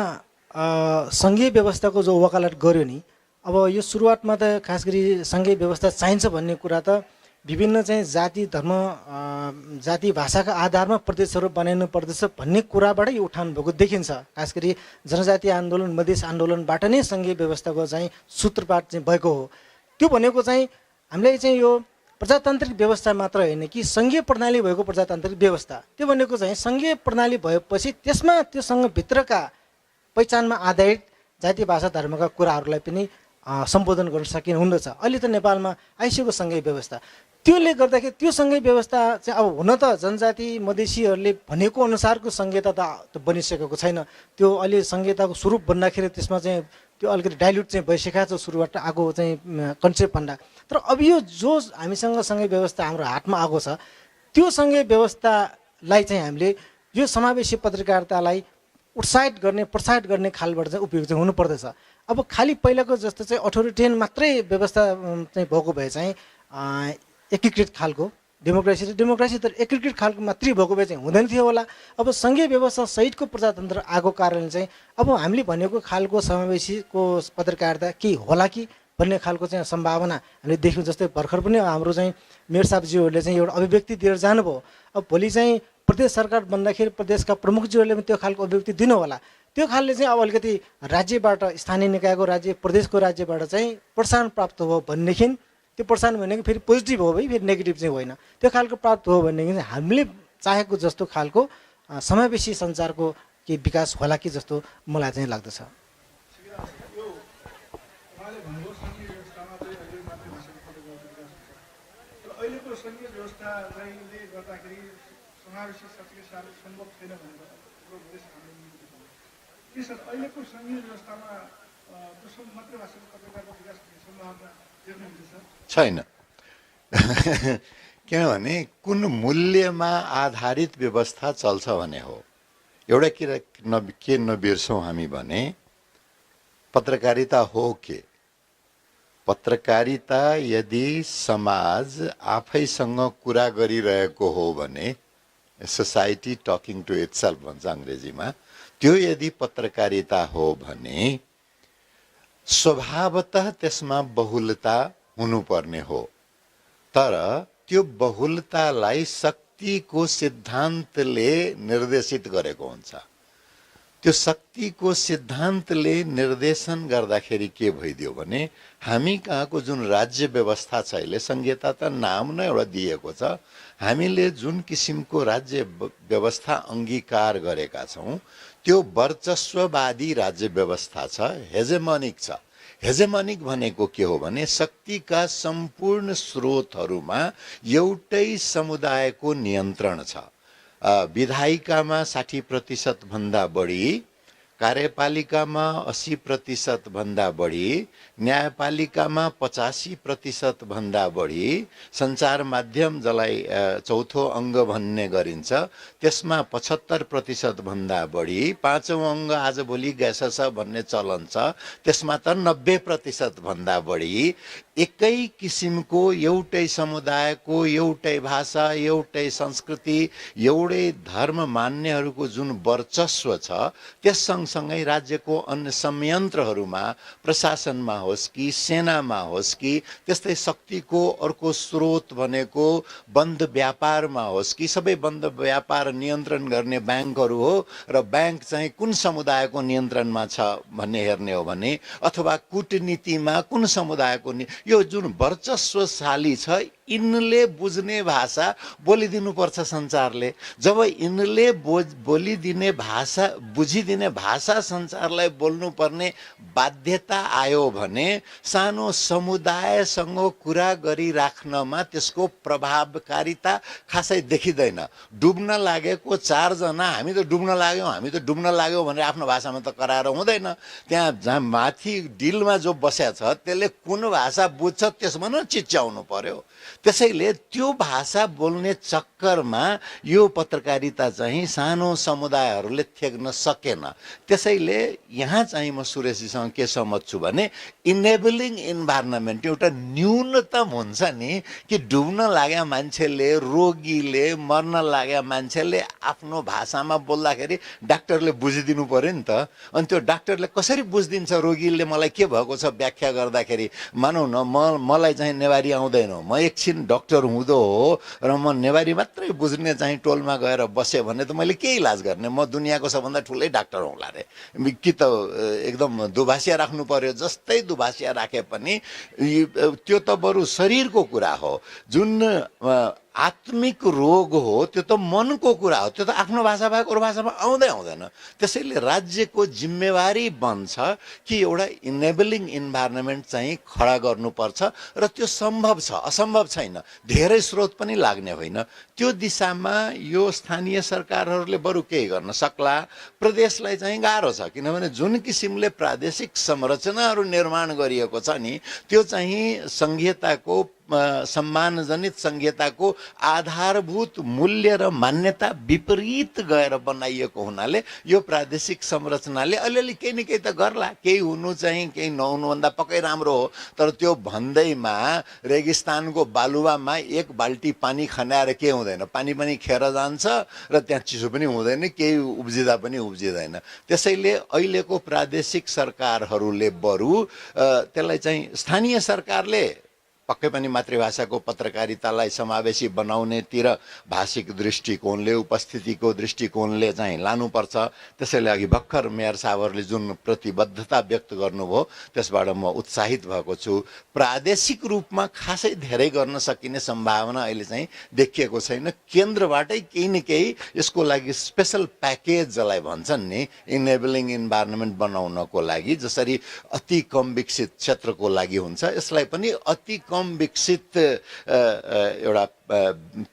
सङ्घीय व्यवस्थाको जो वकालत गर्यो नि, अब यो सुरुवातमा त खास गरी सङ्घीय व्यवस्था चाहिन्छ भन्ने कुरा त विभिन्न चाहिँ जाति धर्म जाति भाषाका आधारमा प्रदेशहरू बनाइनु पर्दछ भन्ने कुराबाटै यो उठान भएको देखिन्छ। खास गरी जनजातीय आन्दोलन मधेस आन्दोलनबाट नै सङ्घीय व्यवस्थाको चाहिँ सूत्रपात चाहिँ भएको हो। त्यो भनेको चाहिँ हामीले चाहिँ यो प्रजातान्त्रिक व्यवस्था मात्र होइन कि सङ्घीय प्रणाली भएको प्रजातान्त्रिक व्यवस्था, त्यो भनेको चाहिँ सङ्घीय प्रणाली भएपछि त्यसमा त्यो सङ्घभित्रका पहिचानमा आधारित जाति भाषा धर्मका कुराहरूलाई पनि सम्बोधन गर्न सकिने हुँदछ। अहिले त नेपालमा आइसकेको सङ्घीय व्यवस्था, त्यसले गर्दाखेरि त्यो सङ्घीय व्यवस्था चाहिँ अब हुन त जनजाति मधेसीहरूले भनेको अनुसारको संहिता त बनिसकेको छैन। त्यो अहिले संहिताको स्वरूप भन्दाखेरि त्यसमा चाहिँ त्यो अलिकति डाइल्युट चाहिँ भइसकेको छ सुरुबाट आएको चाहिँ कन्सेप्ट भन्दा। तर अब यो जो हामीसँग सङ्घीय व्यवस्था हाम्रो हातमा आएको छ, त्यो सङ्घीय व्यवस्थालाई चाहिँ हामीले यो समावेशी पत्रकारितालाई उत्साहित गर्ने प्रोत्साहित गर्ने खालबाट चाहिँ उपयोग चाहिँ हुनुपर्दछ। अब खालि पहिलाको जस्तो चाहिँ अथोरिटेरियन मात्रै व्यवस्था चाहिँ भएको भए चाहिँ एकीकृत खालको डेमोक्रेसी तर एकीकृत खालको मात्रै भएको भए चाहिँ हुँदैन थियो होला। अब सङ्घीय व्यवस्था सहितको प्रजातन्त्र आएको कारणले चाहिँ अब हामीले भनेको खालको समावेशीको पत्रकारिता के होला कि भन्ने खालको चाहिँ सम्भावना हामीले देख्यौँ। जस्तै भर्खर पनि हाम्रो चाहिँ मेयर साहबज्यूहरूले चाहिँ एउटा अभिव्यक्ति दिएर जानुभयो। अब भोलि चाहिँ प्रदेश सरकार बन्दाखेरि प्रदेशका प्रमुखज्यूहरूले पनि त्यो खालको अभिव्यक्ति दिनु होला। त्यो खालले चाहिँ अब अलिकति राज्यबाट स्थानीय निकायको राज्य प्रदेशको राज्यबाट चाहिँ प्रोत्साहन प्राप्त हो भनेदेखि त्यो प्रोत्साहन भनेको फेरि पोजिटिभ हो भाइ, फेरि नेगेटिभ चाहिँ होइन। त्यो खालको प्राप्त हो भनेदेखि चाहिँ हामीले चाहेको जस्तो खालको समावेशी सञ्चारको के विकास होला कि जस्तो मलाई चाहिँ लाग्दछ। अहिलेको सङ्घीय व्यवस्थाले गर्दाखेरि समावेशी सचेत सम्भव छैन भनेर के सर अहिलेको सङ्घीय व्यवस्थामा दोस्रो मातृभाषाको पत्रकारको विकास हुने सम्भावना देख्नुहुन्छ सर? छैन। किनभने कुन मूल्यमा आधारित व्यवस्था चल्छ भने हो। एउटा के नबिर्सौँ हामी भने पत्रकारिता हो के, पत्रकारिता यदि समाज आफैसँग कुरा गरिरहेको हो भने सोसाइटी टकिङ टु इटसेल्फ भन्छ अङ्ग्रेजीमा, त्यो यदि पत्रकारिता हो भने स्वभावतः त्यसमा बहुलता हुनुपर्ने हो। तर त्यो बहुलतालाई शक्तिको सिद्धान्तले निर्देशित गरेको हुन्छ। त्यो शक्तिको सिद्धान्तले निर्देशन गर्दाखेरि के भइदियो भने हामी कहाँको जुन राज्य व्यवस्था छ, अहिले संहिता त नाम नै एउटा दिएको छ, हामीले जुन किसिमको राज्य व्यवस्था अङ्गीकार गरेका छौँ त्यो वर्चस्ववादी राज्य व्यवस्था छ, हेजेमनिक छ। हेजेमनिक भनेको के हो भने शक्तिका सम्पूर्ण स्रोतहरूमा एउटै समुदायको नियन्त्रण छ। विधायिकामा 60% भन्दा बढी, कार्यपालिकामा 80% भन्दा बढी, न्यायपालिकामा 85% भन्दा बढी, सञ्चार माध्यम जसलाई चौथो अङ्ग भन्ने गरिन्छ त्यसमा 75% भन्दा बढी, पाँचौँ अङ्ग आजभोलि ग्यास भन्ने चलन छ त्यसमा त 90% भन्दा बढी, एकै किसिमको एउटै समुदायको एउटै भाषा एउटै संस्कृति एउटै धर्म मान्नेहरूको जुन वर्चस्व छ त्यस सँगसँगै राज्यको अन्य संयन्त्रहरूमा प्रशासनमा होस् कि सेनामा होस् कि त्यस्तै शक्तिको अर्को स्रोत भनेको बन्द व्यापारमा होस् कि सबै बन्द व्यापार नियन्त्रण गर्ने ब्याङ्कहरू हो र ब्याङ्क चाहिँ कुन समुदायको नियन्त्रणमा छ भन्ने हेर्ने हो भने, अथवा कूटनीतिमा कुन समुदायको यो जुन वर्चस्वशाली छ यिनले बुझ्ने भाषा बोलिदिनुपर्छ सञ्चारले। जब यिनले बोलिदिने भाषा बुझिदिने भाषा सञ्चारलाई बोल्नुपर्ने बाध्यता आयो भने सानो समुदायसँग कुरा गरिराख्नमा त्यसको प्रभावकारिता खासै देखिँदैन। डुब्न लागेको 4 जना हामी त डुब्न लाग्यौँ भनेर आफ्नो भाषामा त कराएर हुँदैन। त्यहाँ जहाँ माथि डिलमा जो बसेको छ त्यसले कुन भाषा बुझ्छ त्यसमा न चिच्याउनु पर्यो। त्यसैले त्यो भाषा बोल्ने चक्करमा यो पत्रकारिता चाहिँ सानो समुदायहरूले थेग्न सकेन। त्यसैले यहाँ चाहिँ म सुरेशजीसँग के सहमत छु भने इनेबलिङ इन्भाइरोमेन्ट एउटा न्यूनतम हुन्छ नि कि डुब्न लाग्या मान्छेले, रोगीले, मर्न लाग्या मान्छेले आफ्नो भाषामा बोल्दाखेरि डाक्टरले बुझिदिनु पर्यो नि त। अनि त्यो डाक्टरले कसरी बुझिदिन्छ रोगीले मलाई के भएको छ व्याख्या गर्दाखेरि? मानौ न मलाई चाहिँ नेवारी आउँदैन, म एकछिन डाक्टर हुँदो हो र म नेवारी मात्रै बुझ्ने चाहिँ टोलमा गएर बसेँ भने त मैले के इलाज गर्ने? म दुनियाँको सबभन्दा ठुलै डाक्टर हुँला रे। कि त एकदम दुभाषिया राख्नु पर्यो। जस्तै दुभाषिया राखे पनि त्यो त बरु शरीरको कुरा हो। जुन आत्मिक रोग हो त्यो त मनको कुरा हो। त्यो त आफ्नो भाषा बाहेक अरू भाषामा आउँदैन। त्यसैले राज्यको जिम्मेवारी बन्छ कि एउटा इनेबलिङ इन्भाइरोमेन्ट चाहिँ खडा गर्नुपर्छ र त्यो सम्भव छ, असम्भव छैन। धेरै स्रोत पनि लाग्ने होइन। त्यो दिशामा यो स्थानीय सरकारहरूले बरु केही गर्न सक्ला। प्रदेशलाई चाहिँ गाह्रो छ, किनभने जुन किसिमले प्रादेशिक संरचनाहरू निर्माण गरिएको छ नि त्यो चाहिँ संघीयताको सम्मानजनित संघीयताको आधारभूत मूल्य र मान्यता विपरीत गएर बनाइएको हुनाले यो प्रादेशिक संरचनाले अलिअलि केही न केही त गर्ला। केही हुनु चाहिँ केही नहुनुभन्दा पक्कै राम्रो हो। तर त्यो भन्दैमा रेगिस्तानको बालुवामा 1 बाल्टी पानी खन्याएर के हुँदैन? पानी पनि खेर जान्छ र त्यहाँ चिसो पनि हुँदैन, केही उब्जिँदा पनि उब्जिँदैन। त्यसैले अहिलेको प्रादेशिक सरकारहरूले बरु त्यसलाई चाहिँ स्थानीय सरकारले पक्कै पनि मातृभाषाको पत्रकारितालाई समावेशी बनाउनेतिर भाषिक दृष्टिकोणले, उपस्थितिको दृष्टिकोणले चाहिँ लानुपर्छ। त्यसैले अघि भर्खर मेयर साहबहरूले जुन प्रतिबद्धता व्यक्त गर्नुभयो त्यसबाट म उत्साहित भएको छु। प्रादेशिक रूपमा खासै धेरै गर्न सकिने सम्भावना अहिले चाहिँ देखिएको छैन। केन्द्रबाटै केही न केही यसको लागि स्पेशल प्याकेज जसलाई भन्छन् नि इनेबलिङ इन्भाइरोमेन्ट बनाउनको लागि, जसरी अति कम विकसित क्षेत्रको लागि हुन्छ यसलाई पनि अति कम विकसित एउटा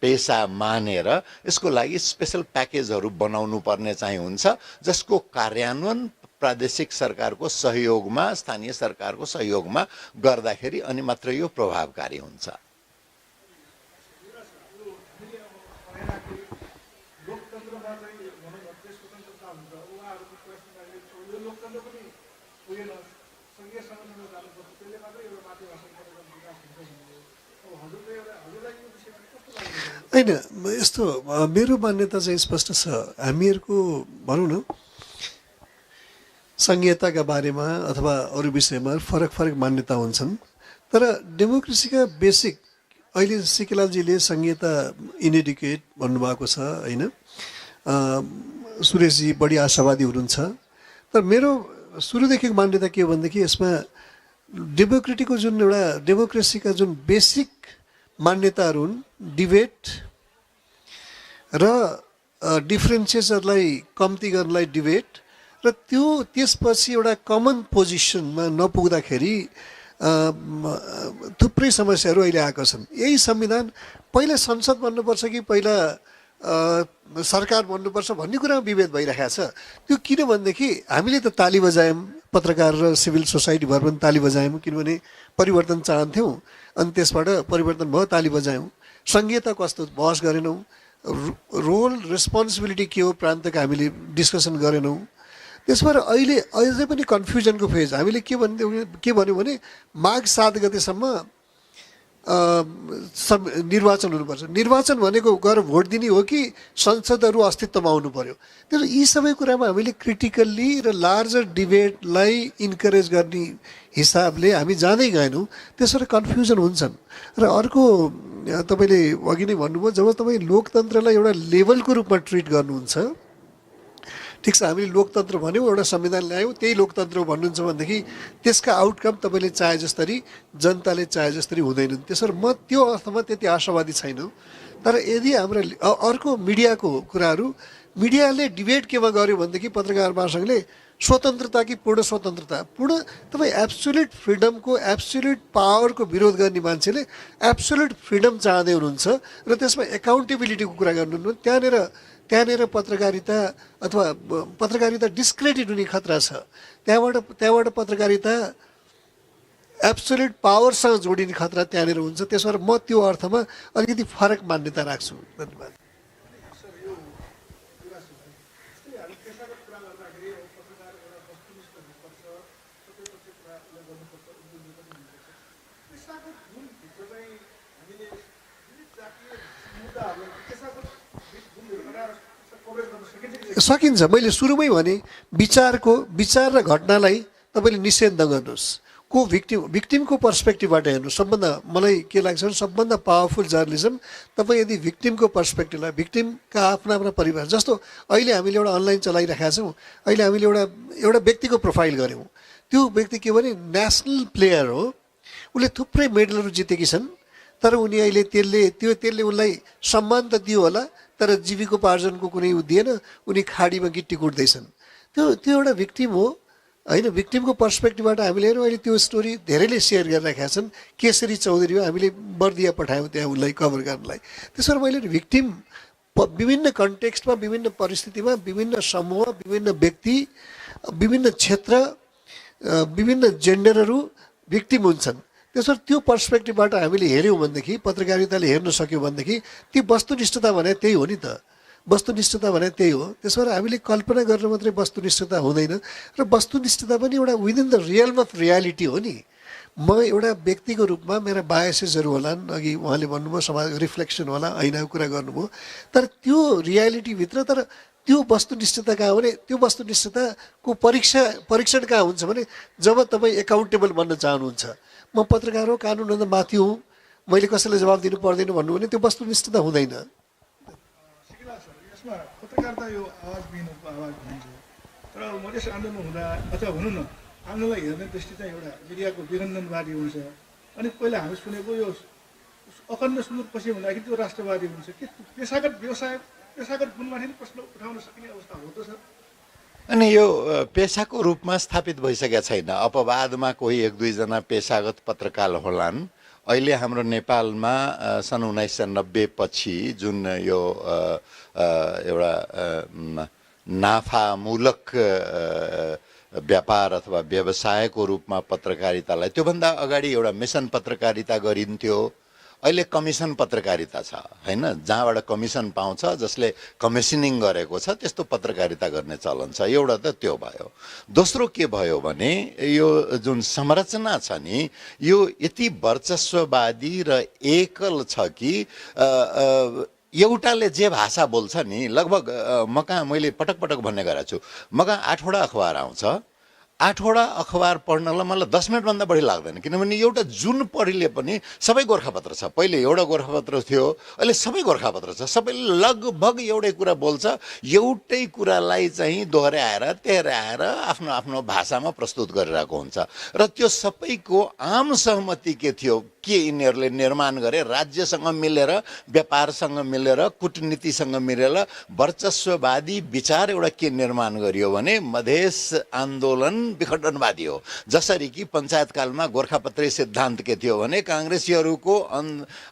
पेसा मानेर यसको लागि स्पेशल प्याकेजहरू बनाउनु पर्ने चाहिँ हुन्छ, जसको कार्यान्वयन प्रादेशिक सरकारको सहयोगमा, स्थानीय सरकारको सहयोगमा गर्दाखेरि अनि मात्र यो प्रभावकारी हुन्छ। होइन, यस्तो मेरो मान्यता चाहिँ स्पष्ट छ। हामीहरूको भनौँ न संहिताका बारेमा अथवा अरू विषयमा फरक मान्यता हुन्छन्, तर डेमोक्रेसीका बेसिक अहिले सिकेलालजीले संहिता इनएडुकेट भन्नुभएको छ होइन। सुरेशजी बढी आशावादी हुनुहुन्छ, तर मेरो सुरुदेखिको मान्यता के हो भनेदेखि यसमा डेमोक्रेसीका जुन बेसिक मान्यताहरू हुन्, डिबेट र डिफ्रेन्सेसहरूलाई कम्ती गर्नलाई डिबेट र त्यसपछि एउटा कमन पोजिसनमा नपुग्दाखेरि थुप्रै समस्याहरू अहिले आएका छन्। यही संविधान पहिला संसद बन्नुपर्छ कि पहिला सरकार बन्नुपर्छ भन्ने कुरामा विभेद भइरहेको छ। त्यो किनभनेदेखि हामीले त ताली बजायौँ, पत्रकार र सिभिल सोसाइटी भएर पनि ताली बजायौँ, किनभने परिवर्तन चाहन्थ्यौँ। अनि त्यसबाट परिवर्तन भयो, ताली बजायौँ। संहिता कस्तो बहस गरेनौँ, रोल रेस्पोन्सिबिलिटी के हो प्रान्तका हामीले डिस्कसन गरेनौँ। त्यसबाट अहिले अझै पनि कन्फ्युजनको फेज। हामीले के भन्यौँ भने माघ 7 गतेसम्म निर्वाचन हुनुपर्छ। निर्वाचन भनेको गएर भोट दिने हो कि संसदहरू अस्तित्वमा आउनु पर्यो। त्यसो यी सबै कुरामा हामीले क्रिटिकल्ली र लार्जर डिबेटलाई इन्करेज गर्ने हिसाबले हामी जाँदै गएनौँ। त्यसबाट कन्फ्युजन हुन्छन्। र अर्को तपाईँले अघि नै भन्नुभयो, जब तपाईँ लोकतन्त्रलाई एउटा लेभलको रूपमा ट्रिट गर्नुहुन्छ, ठिक छ, हामीले लोकतन्त्र भन्यौँ, एउटा संविधान ल्यायौँ, त्यही लोकतन्त्र हो भन्नुहुन्छ भनेदेखि त्यसका आउटकम तपाईँले चाहे जस्तरी जनताले चाहे जस्तरी हुँदैनन्। त्यसो म त्यो अर्थमा त्यति आशावादी छैन। तर यदि हाम्रो अर्को मिडियाको कुराहरू, मिडियाले डिबेट केमा गर्यो भनेदेखि पत्रकार महासङ्घले स्वतन्त्रता कि पूर्ण स्वतन्त्रता, तपाईँ एब्सोल्युट फ्रिडमको एब्सोल्युट पावरको विरोध गर्ने मान्छेले एब्सोल्युट फ्रिडम चाहँदै हुनुहुन्छ र त्यसमा एकाउन्टेबिलिटीको कुरा गर्नुहुन्न। त्यहाँनिर पत्रकारिता अथवा पत्रकारिता डिस्क्रेडिट हुने खतरा छ। त्यहाँबाट पत्रकारिता एब्सोल्युट पावरसँग जोडिने खतरा त्यहाँनिर हुन्छ। त्यसो भएर म त्यो अर्थमा अलिकति फरक मान्यता राख्छु। धन्यवाद। सकिन्छ। मैले सुरुमै भने विचार र घटनालाई तपाईँले निषेध नगर्नुहोस्। भिक्टिमको पर्सपेक्टिभबाट हेर्नु। सबभन्दा मलाई के लाग्छ भने सबभन्दा पावरफुल जर्नलिजम तपाईँ यदि भिक्टिमको पर्सपेक्टिभलाई, भिक्टिमका आफ्ना परिवार, जस्तो अहिले हामीले एउटा अनलाइन चलाइरहेका छौँ, अहिले हामीले एउटा व्यक्तिको प्रोफाइल गऱ्यौँ। त्यो व्यक्ति के भने नेसनल प्लेयर हो, उसले थुप्रै मेडलहरू जितेकी छन्, तर उनी अहिले त्यसले उनलाई सम्मान त दियो होला, तर जीविकोपार्जनको कुनै दिएन, उनी खाडीमा गिट्टी कुट्दैछन्। त्यो एउटा भिक्टिम हो होइन। भिक्टिमको पर्सपेक्टिभबाट हामीले हेऱ्यौँ। अहिले त्यो स्टोरी धेरैले सेयर गरिरहेका छन्। केसरी चौधरी हो, हामीले बर्दिया पठायौँ त्यहाँ उसलाई कभर गर्नलाई। त्यसो मैले भिक्टिम विभिन्न कन्टेक्स्टमा, विभिन्न परिस्थितिमा, विभिन्न समूह, विभिन्न व्यक्ति, विभिन्न क्षेत्र, विभिन्न जेन्डरहरू भिक्टिम हुन्छन्। त्यसो त्यो पर्सपेक्टिभबाट हामीले हेऱ्यौँ भनेदेखि, पत्रकारिताले हेर्न सक्यो भनेदेखि ती वस्तुनिष्ठता भने त्यही हो नि त। वस्तुनिष्ठता भने त्यही हो। त्यसो भएर हामीले कल्पना गर्न मात्रै वस्तुनिष्ठता हुँदैन, र वस्तुनिष्ठता पनि एउटा within the realm of reality हो नि। म एउटा व्यक्तिको रूपमा मेरा बायसेसहरू होलान्, अघि उहाँले भन्नुभयो समाज रिफ्लेक्सन होला, ऐनाको कुरा गर्नुभयो, तर त्यो रियालिटीभित्र तर त्यो वस्तुनिष्ठता कहाँ हो भने, त्यो वस्तुनिष्ठताको परीक्षण कहाँ हुन्छ भने जब तपाईँ एकाउन्टेबल बन्न चाहनुहुन्छ। म पत्रकार हो, कानुनभन्दा माथि हुँ, मैले कसैलाई जवाब दिनु पर्दैन भन्नु भने त्यो वस्तुनिष्ठता हुँदैन। यसमा पत्रकारिता यो आवाजविहीनको आवाज भनिन्छ, तर मधेस आन्दोलन हुँदा अथवा भनौँ न आन्दोलनलाई हेर्ने दृष्टि चाहिँ एउटा मिडियाको विरञ्जनवादी हुन्छ। अनि पहिला हामी सुनेको यो अखण्ड सुदूरपश्चिम हुँदाखेरि त्यो राष्ट्रवादी हुन्छ कि पेसागत गुणमाथि प्रश्न उठाउन सकिने अवस्था हुँदो छ। अनि यो पेसाको रूपमा स्थापित भइसकेका छैन। अपवादमा कोही एक दुईजना पेसागत पत्रकार होलान्। अहिले हाम्रो नेपालमा सन् 1990 पछि जुन यो एउटा नाफामूलक व्यापार अथवा व्यवसायको रूपमा पत्रकारितालाई, त्योभन्दा अगाडि एउटा मिसन पत्रकारिता गरिन्थ्यो। अहिले कमिसन पत्रकारिता छ हैन, जहाँबाट कमिसन पाउँछ, जसले कमिसनिङ गरेको छ, त्यस्तो पत्रकारिता गर्ने चलन छ। एउटा त त्यो भयो। दोस्रो के भयो भने यो जुन संरचना छ नि, यो यति वर्चस्ववादी र एकल छ कि एउटाले जे भाषा बोल्छ नि, लगभग म कहाँ मैले पटक भन्ने गरेको छु, म कहाँ 8वटा अखबार आउँछ। 8वटा अखबार पढ्नलाई मलाई 10 मिनटभन्दा बढी लाग्दैन, किनभने एउटा जुन पढिले पनि सबै गोर्खापत्र छ। पहिले एउटा गोर्खापत्र थियो, अहिले सबै गोर्खापत्र छ। सबैले लगभग एउटै कुरा बोल्छ, एउटै कुरालाई चाहिँ दोहोऱ्याएर तेह्राएर आफ्नो आफ्नो भाषामा प्रस्तुत गरिरहेको हुन्छ। र त्यो सबैको आम सहमति के थियो, के यिनीहरूले निर्माण गरे, राज्यसँग मिलेर, व्यापारसँग मिलेर, कूटनीतिसँग मिलेर वर्चस्ववादी विचार एउटा के निर्माण गरियो भने मधेस आन्दोलन विखण्डनवादी हो। जसरी कि पञ्चायतकालमा गोर्खापत्रै सिद्धान्त के थियो भने काङ्ग्रेसीहरूको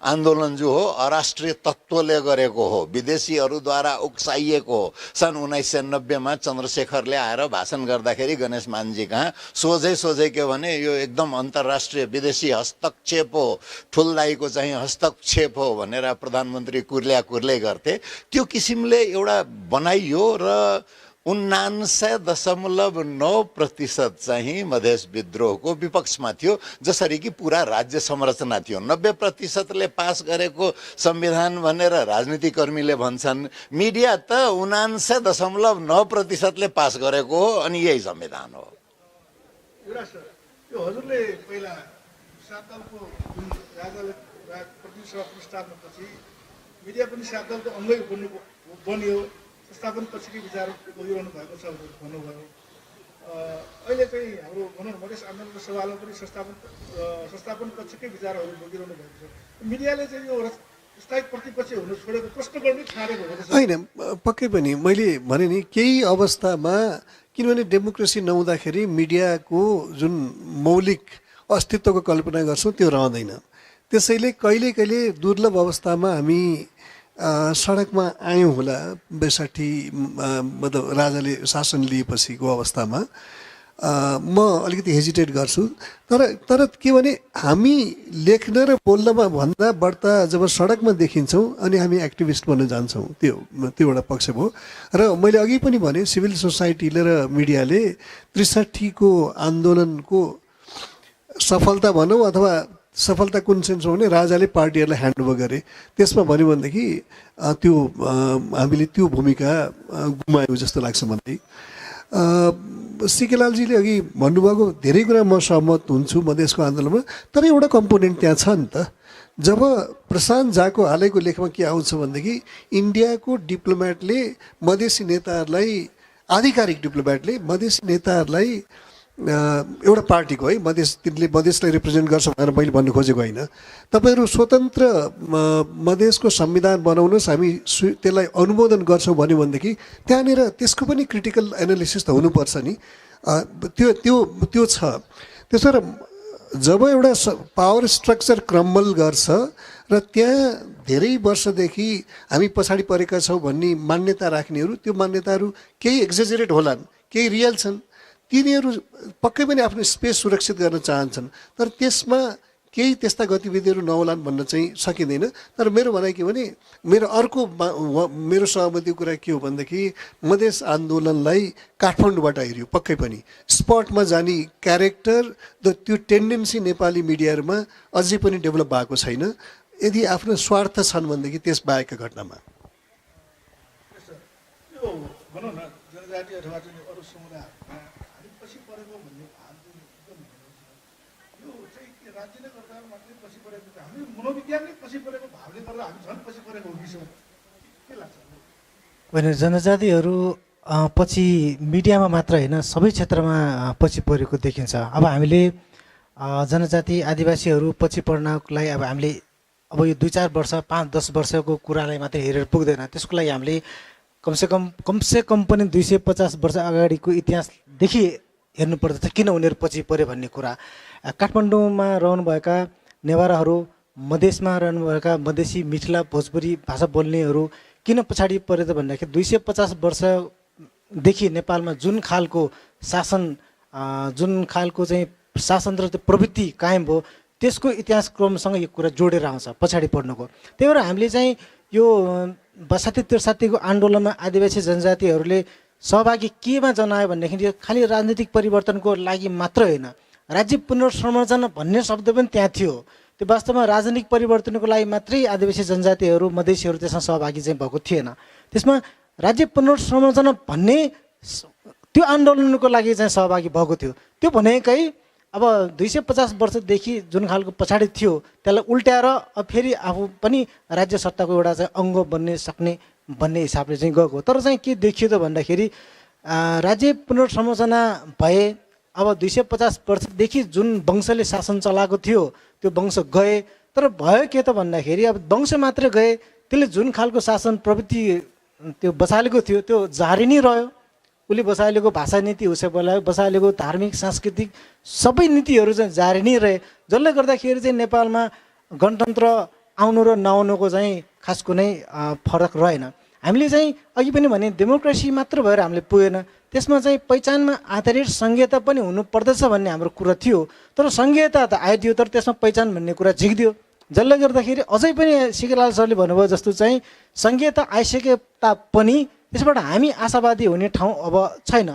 आन्दोलन जो हो अराष्ट्रिय तत्त्वले गरेको हो, विदेशीहरूद्वारा उक्साइएको हो। सन् 1990 मा चन्द्रशेखरले आएर भाषण गर्दाखेरि गणेश मानजी कहाँ सोझै के भने यो एकदम अन्तर्राष्ट्रिय विदेशी हस्तक्षेप हो, ठुलदाईको चाहिँ हस्तक्षेप हो भनेर प्रधानमन्त्री कुर्लै गर्थे। त्यो किसिमले एउटा बनाइयो र 99.9% चाहिँ मधेस विद्रोहको विपक्षमा थियो। जसरी कि पुरा राज्य संरचना थियो। 90%ले पास गरेको संविधान भनेर राजनीतिकर्मीले भन्छन्, मिडिया त 99.9%ले पास गरेको हो, अनि यही संविधान हो। यो हजुरले पहिला सातदलको जुन राजाले प्रतिनिधि सभा प्रतिष्ठापनापछि मिडिया पनि सातदलको अङ्गै बन्यो, संस्थापन पछिकै विचार गरिरहनु भएको छ भनेर भन्नुभयो। अहिले चाहिँ हाम्रो भनौँ मधेस आन्दोलनको सवालमा पनि संस्थापन पक्षकै विचारहरू बोकिरहनु भएको छ। मिडियाले चाहिँ यो स्थायी प्रतिपक्ष हुनु छोडेको प्रश्न गर्नै छाडेको हो। होइन, पक्कै पनि मैले भने नि केही अवस्थामा, किनभने डेमोक्रेसी नहुँदाखेरि मिडियाको जुन मौलिक अस्तित्वको कल्पना गर्छौँ त्यो रहँदैन। त्यसैले कहिले कहिले दुर्लभ अवस्थामा हामी सडकमा आयौँ होला 62 मतलब राजाले शासन लिएपछिको अवस्थामा। म अलिकति हेजिटेट गर्छु, तर के भने हामी लेख्न र बोल्नमा भन्दा बढ्ता जब सडकमा देखिन्छौँ अनि हामी एक्टिभिस्ट बन्न जान्छौँ, त्यो एउटा पक्ष भयो। र मैले अघि पनि भने सिभिल सोसाइटीले र मिडियाले 63 को आन्दोलनको सफलता भनौँ अथवा सफलता कुन सेन्समा भने राजाले पार्टीहरूलाई ह्यान्डओभर गरे, त्यसमा भन्यो भनेदेखि त्यो हामीले त्यो भूमिका गुमायौँ जस्तो लाग्छ मलाई। सिकेलालजीले अघि भन्नुभएको धेरै कुरा म सहमत हुन्छु मधेसको आन्दोलनमा, तर एउटा कम्पोनेन्ट त्यहाँ छ नि त। जब प्रशान्त झाको हालैको लेखमा के आउँछ भनेदेखि इन्डियाको डिप्लोमेटले मधेसी नेताहरूलाई, आधिकारिक डिप्लोमेटले मधेसी नेताहरूलाई एउटा पार्टीको है तिनले मधेसलाई रिप्रेजेन्ट गर्छ भनेर मैले भन्नु खोजेको होइन। तपाईँहरू स्वतन्त्र मधेसको संविधान बनाउनुहोस्, हामी त्यसलाई अनुमोदन गर्छौँ भन्यो भनेदेखि त्यहाँनिर त्यसको पनि क्रिटिकल एनालिसिस त हुनुपर्छ नि। त्यो छ। त्यसो भएर जब एउटा पावर स्ट्रक्चर क्रम्बल गर्छ र त्यहाँ धेरै वर्षदेखि हामी पछाडि परेका छौँ भन्ने मान्यता राख्नेहरू, त्यो मान्यताहरू केही एक्जेजरेट होलान्, केही रियल छन्, तिनीहरू पक्कै पनि आफ्नो स्पेस सुरक्षित गर्न चाहन्छन्, तर त्यसमा केही त्यस्ता गतिविधिहरू नहोलान् भन्न चाहिँ सकिँदैन। तर मेरो भनाइ के भने, मेरो सहमतिको कुरा के हो भनेदेखि मधेस आन्दोलनलाई काठमाडौँबाट हेऱ्यो पक्कै पनि स्पटमा जाने क्यारेक्टर त्यो टेन्डेन्सी नेपाली मिडियाहरूमा अझै पनि डेभलप भएको छैन, यदि आफ्नो स्वार्थ छन् भनेदेखि त्यस बाहेकका घटनामा। भनौँ न जनजाति अथवा अरू समुदायहरूमा हामी पछि परेको भन्ने भाव यो चाहिँ के राज्यले गर्दा मात्रै पछि परेको, हामी मनोविज्ञानले पछि परेको भावले गर्दा हामी झन् पछि परेको हो कि के लाग्छ? होइन, जनजातिहरू पछि मिडियामा मात्र होइन सबै क्षेत्रमा पछि परेको देखिन्छ। अब हामीले जनजाति आदिवासीहरू पछि पर्नलाई अब हामीले अब यो 2-4 वर्ष 5-10 वर्षको कुरालाई मात्रै हेरेर पुग्दैन। त्यसको लागि हामीले कमसेकम पनि 250 वर्ष अगाडिको इतिहासदेखि हेर्नुपर्दछ किन उनीहरू पछि पऱ्यो भन्ने कुरा। काठमाडौँमा रहनुभएका नेवाराहरू, मधेसमा रहनुभएका मधेसी मिथिला भोजपुरी भाषा बोल्नेहरू किन पछाडि परे त भन्दाखेरि 250 वर्षदेखि नेपालमा जुन खालको चाहिँ शासन र त्यो प्रवृत्ति कायम भयो, त्यसको इतिहास क्रमसँग यो कुरा जोडेर आउँछ पछाडि पर्नुको। त्यही भएर हामीले चाहिँ यो 72-63 को आन्दोलनमा आदिवासी जनजातिहरूले सहभागी केमा जनायो भनेदेखि यो खालि राजनीतिक परिवर्तनको लागि मात्र होइन, राज्य पुनर्संरचना भन्ने शब्द पनि त्यहाँ थियो। त्यो वास्तवमा राजनीतिक परिवर्तनको लागि मात्रै आदिवासी जनजातिहरू मधेसीहरू त्यसमा सहभागी चाहिँ भएको थिएन। त्यसमा राज्य पुनर्संरचना भन्ने त्यो आन्दोलनको लागि चाहिँ सहभागी भएको थियो। त्यो भनेकै अब 250 वर्षदेखि जुन खालको पछाडि थियो त्यसलाई उल्ट्याएर फेरि आफू पनि राज्य सत्ताको एउटा चाहिँ अङ्ग बन्ने सक्ने भन्ने हिसाबले चाहिँ गएको। तर चाहिँ के देखियो त भन्दाखेरि राज्य पुनर्संरचना भए अब 250 वर्षदेखि जुन वंशले शासन चलाएको थियो त्यो वंश गए। तर भयो के त भन्दाखेरि अब वंश मात्रै गए, त्यसले जुन खालको शासन प्रवृत्ति त्यो बसालेको थियो त्यो जारी नै रह्यो। उसले बसालेको भाषा नीति उसै बसालेको धार्मिक सांस्कृतिक सबै नीतिहरू चाहिँ जारी नै रहे, जसले गर्दाखेरि चाहिँ नेपालमा गणतन्त्र आउनु र नआउनुको चाहिँ खास कुनै फरक रहेन। हामीले चाहिँ अघि पनि भने डेमोक्रेसी मात्र भएर हामीले पुगेन, त्यसमा चाहिँ पहिचानमा आधारित सङ्घीयता पनि हुनुपर्दछ भन्ने हाम्रो कुरा थियो। तर सङ्घीयता त आइदियो तर त्यसमा पहिचान भन्ने कुरा झिक्दियो, जसले गर्दाखेरि अझै पनि सिकेलाल सरले भन्नुभयो जस्तो चाहिँ सङ्घीयता आइसके तापनि त्यसबाट हामी आशावादी हुने ठाउँ अब छैन।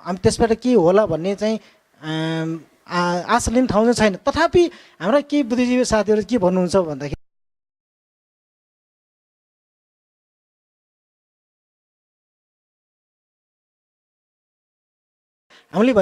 हामी त्यसबाट के होला भन्ने चाहिँ आशा लिने ठाउँ चाहिँ छैन। तथापि हाम्रा केही बुद्धिजीवी साथीहरू के भन्नुहुन्छ भन्दाखेरि हामीले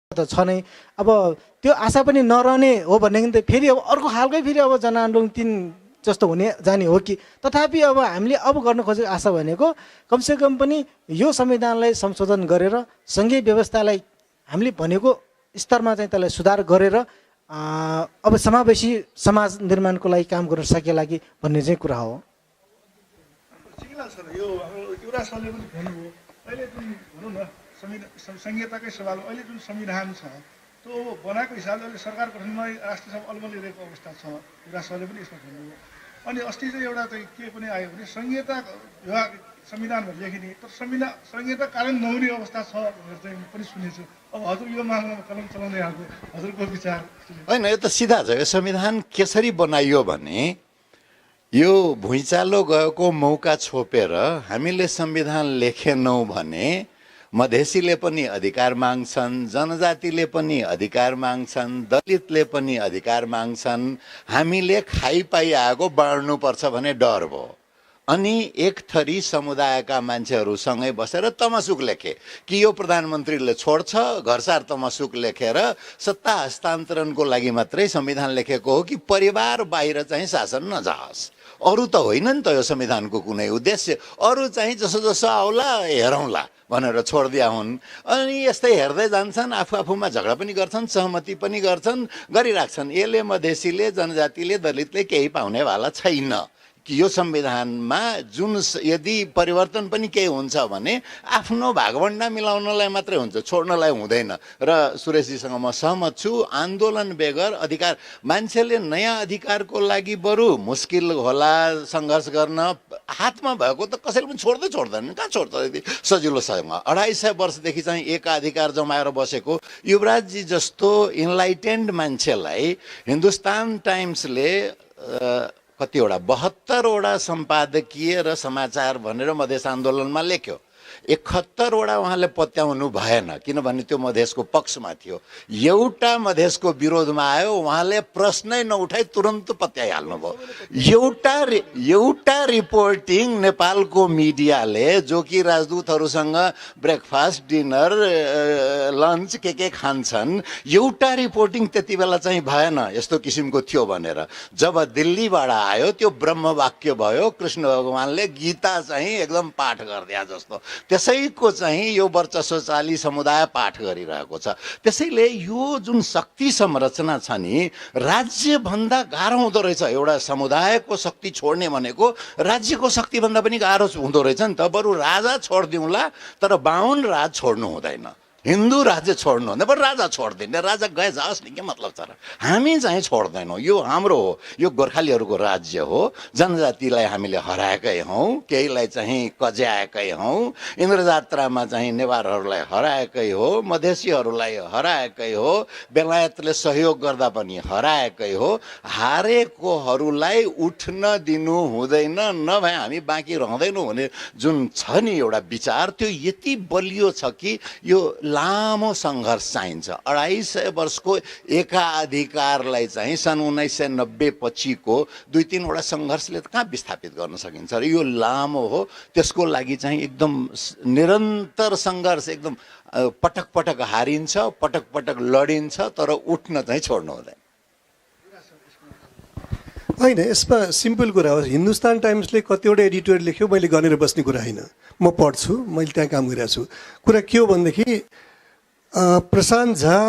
त छ नै। अब त्यो आशा पनि नरहने हो भनेदेखि त फेरि अब अर्को खालकै फेरि अब जनआन्दोलन 3 जस्तो हुने जाने हो कि। तथापि अब हामीले अब गर्न खोजेको आशा भनेको कमसेकम पनि यो संविधानलाई संशोधन गरेर सङ्घीय व्यवस्थालाई हामीले भनेको स्तरमा चाहिँ त्यसलाई सुधार गरेर अब समावेशी समाज निर्माणको लागि काम गर्न सकेला कि भन्ने चाहिँ कुरा हो। सिङ्गला सर यो अब युवराज सरले पनि भन्नुभयो अहिले जुन भनौँ न संहिताकै सवाल अहिले जुन संविधान छ त्यो बनाएको हिसाबले अहिले सरकार गठनमा राष्ट्रिय सभा अल्मलिरहेको अवस्था छ। युवराज सरले पनि यसमा भन्नुभयो। अनि अस्ति चाहिँ एउटा चाहिँ के पनि आयो भने संहिता विभाग संविधानमा लेखिने तर संहिता कार्यान्वयन नहुने अवस्था छ भनेर चाहिँ पनि सुनेछु। अब हजुर यो मागमा कलम चलाउँदै आएको हजुरको विचार? होइन, यो त सिधा छ। यो संविधान कसरी बनाइयो भने यो भुइँचालो गएको मौका छोपेर हामीले संविधान लेखेनौँ भने मधेसीले पनि अधिकार माग्छन्, जनजातिले पनि अधिकार माग्छन्, दलितले पनि अधिकार माग्छन्। हामीले खाइपाइ आएको बाँड्नुपर्छ भने डर भयो। अनि एक थरी समुदायका मान्छेहरूसँगै बसेर तमसुक लेखे कि यो प्रधानमन्त्रीले छोड्छ, घरसार तमसुक लेखेर सत्ता हस्तान्तरणको लागि मात्रै संविधान लेखेको हो कि परिवार बाहिर चाहिँ शासन नजाओस्। अरू त होइन नि त यो संविधानको कुनै उद्देश्य। अरू चाहिँ जसो जसो आउला हेरौँला भनेर छोडिदिया हुन्। अनि यस्तै हेर्दै जान्छन्, आफू आफूमा झगडा पनि गर्छन्, सहमति पनि गर्छन्, गरिराख्छन्। यसले मधेसीले, जनजातिले, दलितले केही पाउनेवाला छैन कि यो संविधानमा जुन यदि परिवर्तन पनि केही हुन्छ भने आफ्नो भागभण्डा मिलाउनलाई मात्रै हुन्छ, छोड्नलाई हुँदैन। र सुरेशजीसँग म सहमत छु। आन्दोलन बेगर अधिकार, मान्छेले नयाँ अधिकारको लागि बरु मुस्किल होला सङ्घर्ष गर्न, हातमा भएको त कसैले पनि छोड्दैन। कहाँ छोड्छ यदि सजिलोसँग? 250 वर्षदेखि चाहिँ एकाधिकार जमाएर बसेको युवराजजी जस्तो इन्लाइटेन्ड मान्छेलाई हिन्दुस्तान टाइम्सले कतिवटा 72वटा सम्पादकीय र समाचार भनेर मधेस आन्दोलनमा लेख्यो। 71वटा उहाँले पत्याउनु भएन किनभने त्यो मधेसको पक्षमा थियो। एउटा मधेसको विरोधमा आयो, उहाँले प्रश्नै नउठाई तुरन्त पत्याइहाल्नुभयो। एउटा रिपोर्टिङ नेपालको मिडियाले जो कि राजदूतहरूसँग ब्रेकफास्ट, डिनर, लन्च के खान्छन्, एउटा रिपोर्टिङ त्यति बेला चाहिँ भएन यस्तो किसिमको थियो भनेर। जब दिल्लीबाट आयो त्यो ब्रह्मवाक्य भयो, कृष्ण भगवानले गीता चाहिँ एकदम पाठ गरिदिया जस्तो। त्यसैको चाहिँ यो वर्चस्वशाली समुदाय पाठ गरिरहेको छ। त्यसैले यो जुन शक्ति संरचना छ नि, राज्यभन्दा गाह्रो हुँदो रहेछ। एउटा समुदायको शक्ति छोड्ने भनेको राज्यको शक्तिभन्दा पनि गाह्रो हुँदो रहेछ नि त। बरु राजा छोडिदिउँला तर बाहुन राज छोड्नु हुँदैन। हिन्दू राज्य छोड्नु हुँदैन, बरु राजा छोडिदिने। राजा गए जाओस् नि, के मतलब छ र? हामी चाहिँ छोड्दैनौँ। यो हाम्रो हो, यो गोर्खालीहरूको राज्य हो। जनजातिलाई हामीले हराएकै हौँ, केहीलाई चाहिँ कज्याएकै हौँ। इन्द्रजात्रामा चाहिँ नेवारहरूलाई हराएकै हो, मधेसीहरूलाई हराएकै हो, बेलायतले सहयोग गर्दा पनि हराएकै हो। हारेकोहरूलाई उठ्न दिनु हुँदैन, नभए हामी बाँकी रहँदैनौँ भने जुन छ नि एउटा विचार, त्यो यति बलियो छ कि यो लामो सङ्घर्ष चाहिन्छ। 250 वर्षको एकाधिकारलाई चाहिँ सन् 1990 पछिको 2-3वटा सङ्घर्षले त कहाँ विस्थापित गर्न सकिन्छ र? यो लामो हो। त्यसको लागि चाहिँ एकदम निरन्तर सङ्घर्ष, एकदम पटक पटक हारिन्छ, पटक पटक लडिन्छ, तर उठ्न चाहिँ छोड्नु हुँदैन। होइन, यसमा सिम्पल कुरा हो। हिन्दुस्तान टाइम्सले कतिवटा एडिटोरियल लेख्यो, मैले गनेर बस्ने कुरा होइन। म पढ्छु, मैले त्यहाँ काम गरिरहेको छु। कुरा के हो भनेदेखि प्रशान्त झा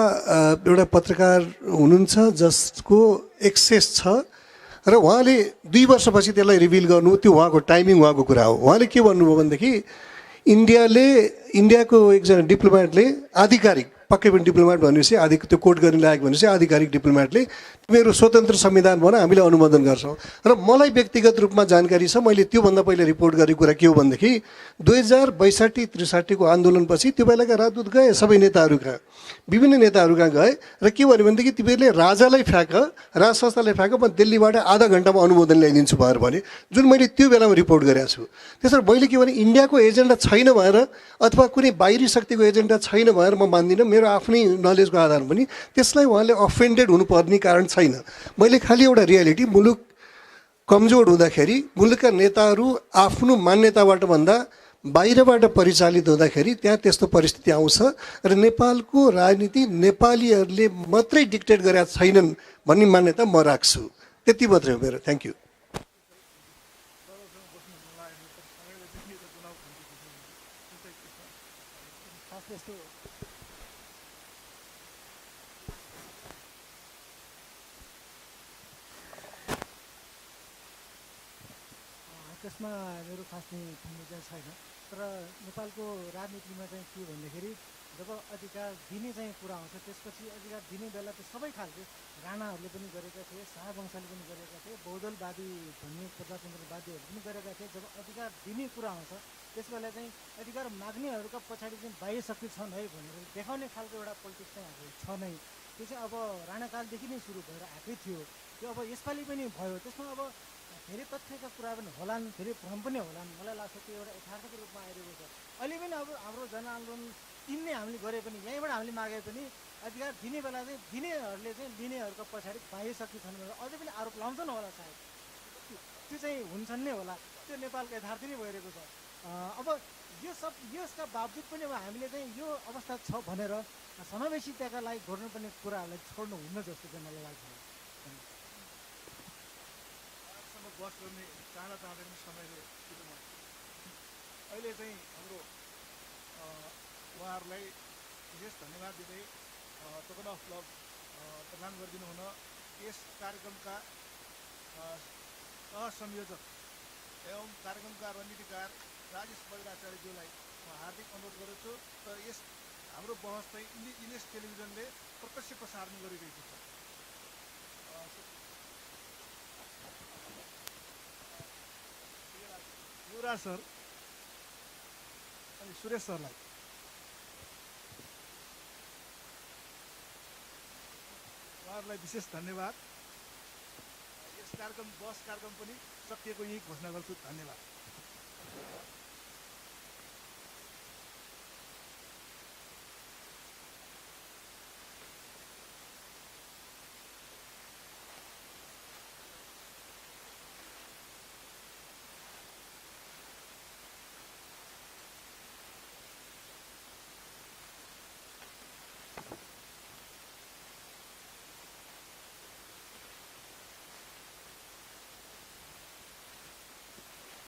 एउटा पत्रकार हुनुहुन्छ जसको एक्सेस छ र उहाँले 2 वर्षपछि त्यसलाई रिभिल गर्नु, त्यो उहाँको टाइमिङ, उहाँको कुरा हो। उहाँले के भन्नुभयो भनेदेखि इन्डियाको एकजना डिप्लोमेटले, आधिकारिक पक्कै पनि डिप्लोमेट भनेपछि त्यो कोट गर्ने लायक भनेपछि आधिकारिक डिप्लोमेटले मेरो स्वतन्त्र संविधान भन, हामीले अनुमोदन गर्छौँ। र मलाई व्यक्तिगत रूपमा जानकारी छ, मैले त्योभन्दा पहिले रिपोर्ट गरेको कुरा के हो भनेदेखि 2062-63 को आन्दोलनपछि त्यो बेलाका राजदूत गए, सबै नेताहरू कहाँ, विभिन्न नेताहरू कहाँ गए र के भन्यो भनेदेखि तिमीहरूले राजालाई फ्याँक, राज संस्थालाई फ्याँक, म दिल्लीबाट आधा घन्टामा अनुमोदन ल्याइदिन्छु भनेर भने, जुन मैले त्यो बेलामा रिपोर्ट गरेको छु। त्यसरी मैले के भने इन्डियाको एजेन्डा छैन भएर अथवा कुनै बाहिरी शक्तिको एजेन्डा छैन भएर म मान्दिनँ। मेरो आफ्नै नलेजको आधार पनि त्यसलाई उहाँले अफेन्डेड हुनुपर्ने कारण छैन। मैले खालि एउटा रियालिटी, मुलुक कमजोर हुँदाखेरि मुलुकका नेताहरू आफ्नो मान्यताबाट भन्दा बाहिरबाट परिचालित हुँदाखेरि त्यहाँ त्यस्तो परिस्थिति आउँछ र नेपालको राजनीति नेपालीहरूले मात्रै डिक्टेट गरेका छैनन् भन्ने मान्यता म राख्छु। त्यति मात्रै हो मेरो। Thank you. त्यसमा मेरो खास भन्ने चाहिँ छैन, तर नेपालको राजनीतिमा चाहिँ के भन्दाखेरि जब अधिकार दिने चाहिँ कुरा आउँछ त्यसपछि अधिकार दिने बेला त सबै खालको राणाहरूले पनि गरेका थिए, शाहवंशले पनि गरेका थिए, बहुदलवादी भन्ने प्रजातन्त्रवादीहरू पनि गरेका थिए। जब अधिकार दिने कुरा आउँछ त्यसबेला चाहिँ अधिकार माग्नेहरूका पछाडि चाहिँ बाह्य शक्ति छन् है भनेर देखाउने खालको एउटा पोलिटिक्स चाहिँ अब छ नै। त्यो चाहिँ अब राणाकालदेखि नै सुरु भएर आएकै थियो। त्यो अब यसपालि पनि भयो। त्यसमा अब धेरै तथ्यका कुरा पनि होलान्, धेरै भ्रम पनि होलान्। मलाई लाग्छ त्यो एउटा यथार्थको रूपमा आइरहेको छ। अहिले पनि अब हाम्रो जनआन्दोलन किन्ने हामीले गरे पनि, यहीँबाट हामीले मागे पनि अधिकार दिने बेला चाहिँ दिनेहरूले चाहिँ लिनेहरूको पछाडि बाह्य शक्ति छन् भनेर अझै पनि आरोप लाउँछन् होला सायद। त्यो चाहिँ हुन्छन् नै होला। त्यो नेपालको यथार्थ नै भइरहेको छ। अब यो सब यसका बावजुद पनि अब हामीले चाहिँ यो अवस्था छ भनेर समावेशिताका लागि गर्नुपर्ने कुराहरूलाई छोड्नु हुन्न जस्तो चाहिँ मलाई लाग्छ। बस गर्ने चाहना चाहँदै पनि समयले बित्नु अहिले चाहिँ हाम्रो उहाँहरूलाई विशेष धन्यवाद दिँदै टोकन अफ लभ प्रदान गरिदिनु हुन यस कार्यक्रमका सहसंयोजक एवं कार्यक्रमका रणनीतिकार राजेश बज्राचार्यज्यूलाई म हार्दिक अनुरोध गर्दछु। र यस हाम्रो बहस चाहिँ इनेस टेलिभिजनले प्रत्यक्ष प्रसारण गरिरहेको छ। युवराज सर अनि सुरेश सरलाई उहाँहरूलाई विशेष धन्यवाद। यस कार्यक्रम बस कार्यक्रम पनि सकिएको यही घोषणा गर्छु। धन्यवाद।